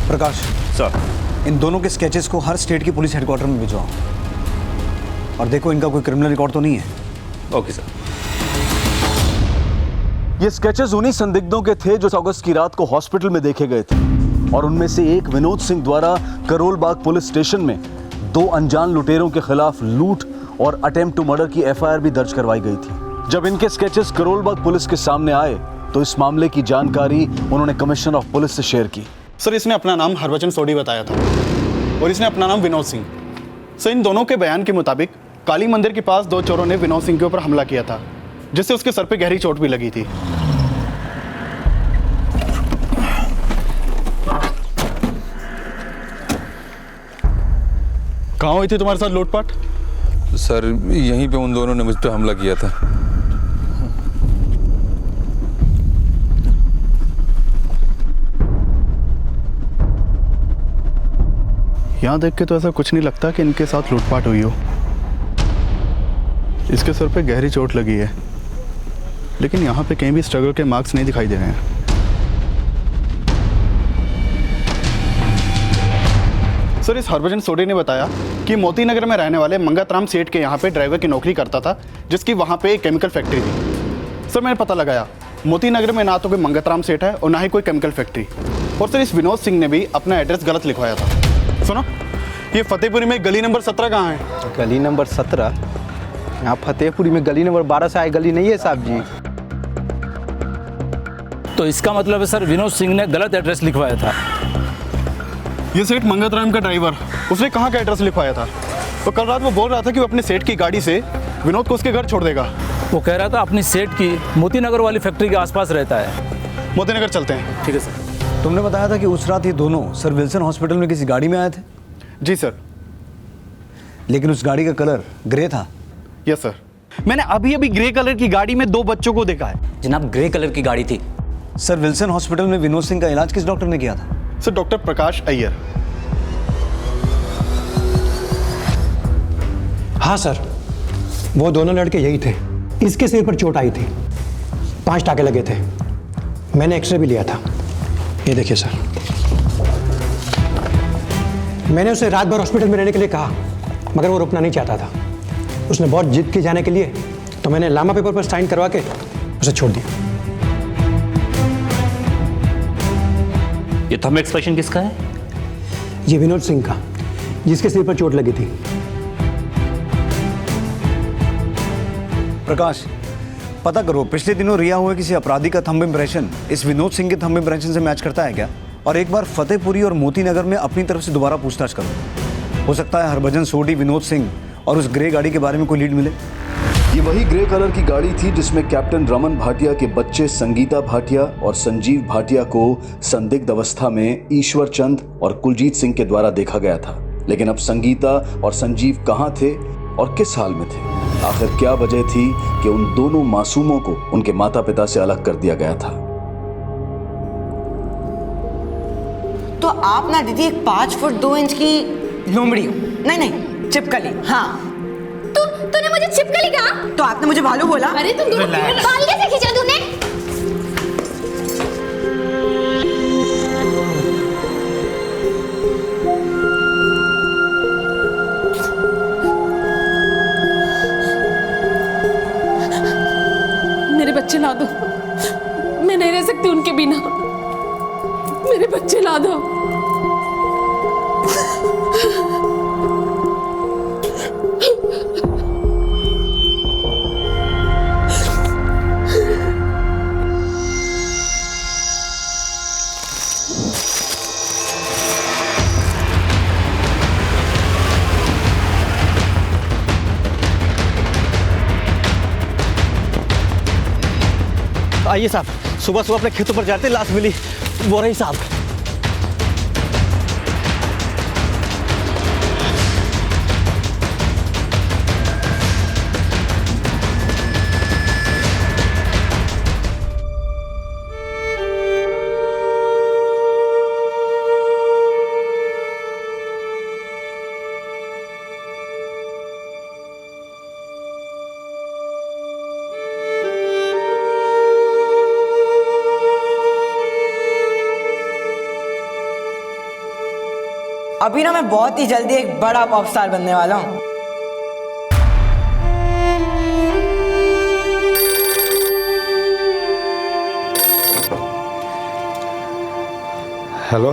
प्रकाश सर, इन दोनों के स्केचेस को हर स्टेट की पुलिस हेडक्वार्टर में भिजवाओ और देखो इनका कोई क्रिमिनल रिकॉर्ड तो नहीं है। Okay sir. ये स्केचेस उन्हीं संदिग्धों के थे जो अगस्त की रात को हॉस्पिटल में देखे गए थे और उनमें से एक विनोद सिंह द्वारा करोल बाग पुलिस स्टेशन में 2 अनजान लुटेरों के खिलाफ लूट और अटेम्प्ट टू मर्डर की एफआईआर भी दर्ज करवाई गई थी। जब इनके स्केचेस करोल बाग पुलिस के सामने आए तो इस मामले की जानकारी उन्होंने कमिश्नर ऑफ पुलिस से शेयर की। सर इसने अपना नाम हरभजन सोडी बताया था और इसने अपना नाम विनोद सिंह। सर इन दोनों के बयान के मुताबिक काली मंदिर के पास 2 चोरों ने विनोद सिंह के ऊपर हमला किया था जिससे उसके सर पे गहरी चोट भी लगी थी। कहाँ हुई थी तुम्हारे साथ लूटपाट? सर यहीं पे उन दोनों ने मुझ पे हमला किया था। यहाँ देख के तो ऐसा कुछ नहीं लगता कि इनके साथ लूटपाट हुई हो। इसके सर पे गहरी चोट लगी है लेकिन यहाँ पे कहीं भी स्ट्रगल के मार्क्स नहीं दिखाई दे रहे हैं। सर इस हरभजन सोडी ने बताया कि मोती नगर में रहने वाले मंगतराम सेठ के यहाँ पे ड्राइवर की नौकरी करता था जिसकी वहाँ पे एक केमिकल फैक्ट्री थी। सर मैंने पता लगाया मोती नगर में ना तो कोई मंगतराम सेठ है और ना ही कोई केमिकल फैक्ट्री। और सर इस विनोद सिंह ने भी अपना एड्रेस गलत लिखवाया था। सुनो, ये फतेहपुरी में गली नंबर 17 कहाँ है? गली नंबर 17? यहाँ फतेहपुरी में गली नंबर 12 से आए गली नहीं है साहब जी। तो इसका मतलब है सर विनोद सिंह ने गलत एड्रेस लिखवाया था। ये सेठ मंगतराम का ड्राइवर, उसने कहाँ का एड्रेस लिखवाया था? तो कल रात वो बोल रहा था कि वो अपने सेठ की गाड़ी से विनोद को उसके घर छोड़ देगा। वो कह रहा था अपनी सेठ की मोती नगर वाली फैक्ट्री के आसपास रहता है। मोती नगर चलते हैं। ठीक है सर। तुमने बताया था कि उस रात ये दोनों सर विल्सन हॉस्पिटल में किसी गाड़ी में आए थे? जी सर। लेकिन उस गाड़ी का कलर ग्रे था? Yes sir. मैंने अभी अभी ग्रे कलर की गाड़ी में 2 बच्चों को देखा है। जनाब ग्रे कलर की गाड़ी थी। सर विल्सन हॉस्पिटल में विनोद सिंह का इलाज किस डॉक्टर ने किया था? सर डॉक्टर प्रकाश अय्यर। हाँ सर, वो दोनों लड़के यही थे। इसके सिर पर चोट आई थी, 5 टाके लगे थे। मैंने एक्सरे भी लिया था, ये देखिए सर। मैंने उसे रात भर हॉस्पिटल में रहने के लिए कहा, मगर वो रुकना नहीं चाहता था। उसने बहुत जिद की जाने के लिए, तो मैंने लामा पेपर पर साइन करवा के उसे छोड़ दिया। ये थंब एक्सप्रेशन किसका है? ये विनोद सिंह का, जिसके सिर पर चोट लगी थी। प्रकाश, पता करो पिछले दिनों रिया हुए किसी अपराधी का थंब इंप्रेशन इस विनोद सिंह के थंब इंप्रेशन से मैच करता है क्या? और एक बार फतेहपुरी और मोती नगर में अपनी तरफ से दोबारा पूछताछ करो। हो सकता है हरभजन सोडी, विनोद सिंह और उस ग्रे गाड़ी के बारे में कोई लीड मिले। ये वही ग्रे कलर की गाड़ी थी जिसमें कैप्टन रमन भाटिया के बच्चे संगीता भाटिया और संजीव भाटिया को संदिग्ध अवस्था में ईश्वर चंद और कुलजीत सिंह के द्वारा देखा गया था। लेकिन अब संगीता और संजीव कहाँ थे और किस हाल में थे? आखिर क्या वजह थी कि उन दोनों मासूमों को उनके माता पिता से अलग कर दिया गया था? तो आप ना दीदी एक 5 फुट 2 इंच की लोमड़ी हो। नहीं चिपकली। हाँ तूने मुझे छिपकली कहा? तो आपने मुझे भालू बोला। अरे तुम दोनों बाल कैसे खींचा तूने? मेरे बच्चे ला दो, मैं नहीं रह सकती उनके बिना। मेरे बच्चे ला दो। आइए साहब, सुबह सुबह अपने खेतों पर जाते लाश मिली, वो रही साहब। अभी ना मैं बहुत ही जल्दी एक बड़ा पॉप स्टार बनने वाला हूँ। हेलो,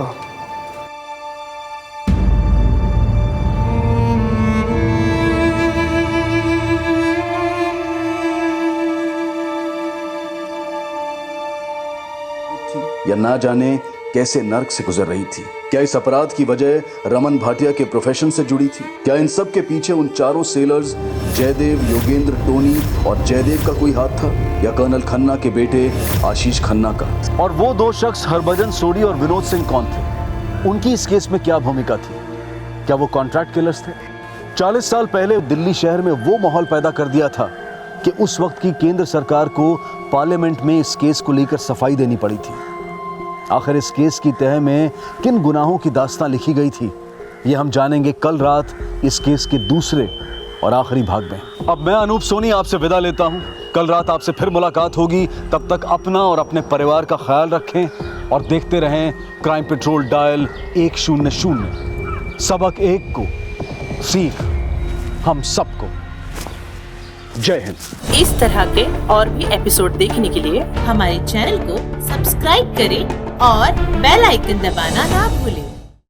या ना जाने कैसे नर्क से गुजर रही थी। क्या इस अपराध की वजह रमन भाटिया के प्रोफेशन से जुड़ी थी? क्या इन सब के पीछे उन चारों सेलर्स जयदेव, योगेंद्र, टोनी और जयदेव का कोई हाथ था, या कर्नल खन्ना के बेटे आशीष खन्ना का? और वो दो शख्स हरभजन सोडी और विनोद सिंह कौन थे? उनकी इस केस में क्या भूमिका थी? क्या वो कॉन्ट्रैक्ट किलर्स थे? 40 साल पहले दिल्ली शहर में वो माहौल पैदा कर दिया था कि उस वक्त की केंद्र सरकार को पार्लियामेंट में इस केस को लेकर सफाई देनी पड़ी थी। आखिर इस केस की तह में किन गुनाहों की दास्तां लिखी गई थी, ये हम जानेंगे कल रात इस केस के दूसरे और आखिरी भाग में। अब मैं अनूप सोनी आपसे विदा लेता हूं। कल रात आपसे फिर मुलाकात होगी। तब तक अपना और अपने परिवार का ख्याल रखें और देखते रहें क्राइम पेट्रोल डायल 100। सबक एक को सीख हम सबको। जय हिंद। इस तरह के और भी एपिसोड देखने के लिए हमारे चैनल को सब्सक्राइब करें और बेल आइकन दबाना ना भूलें।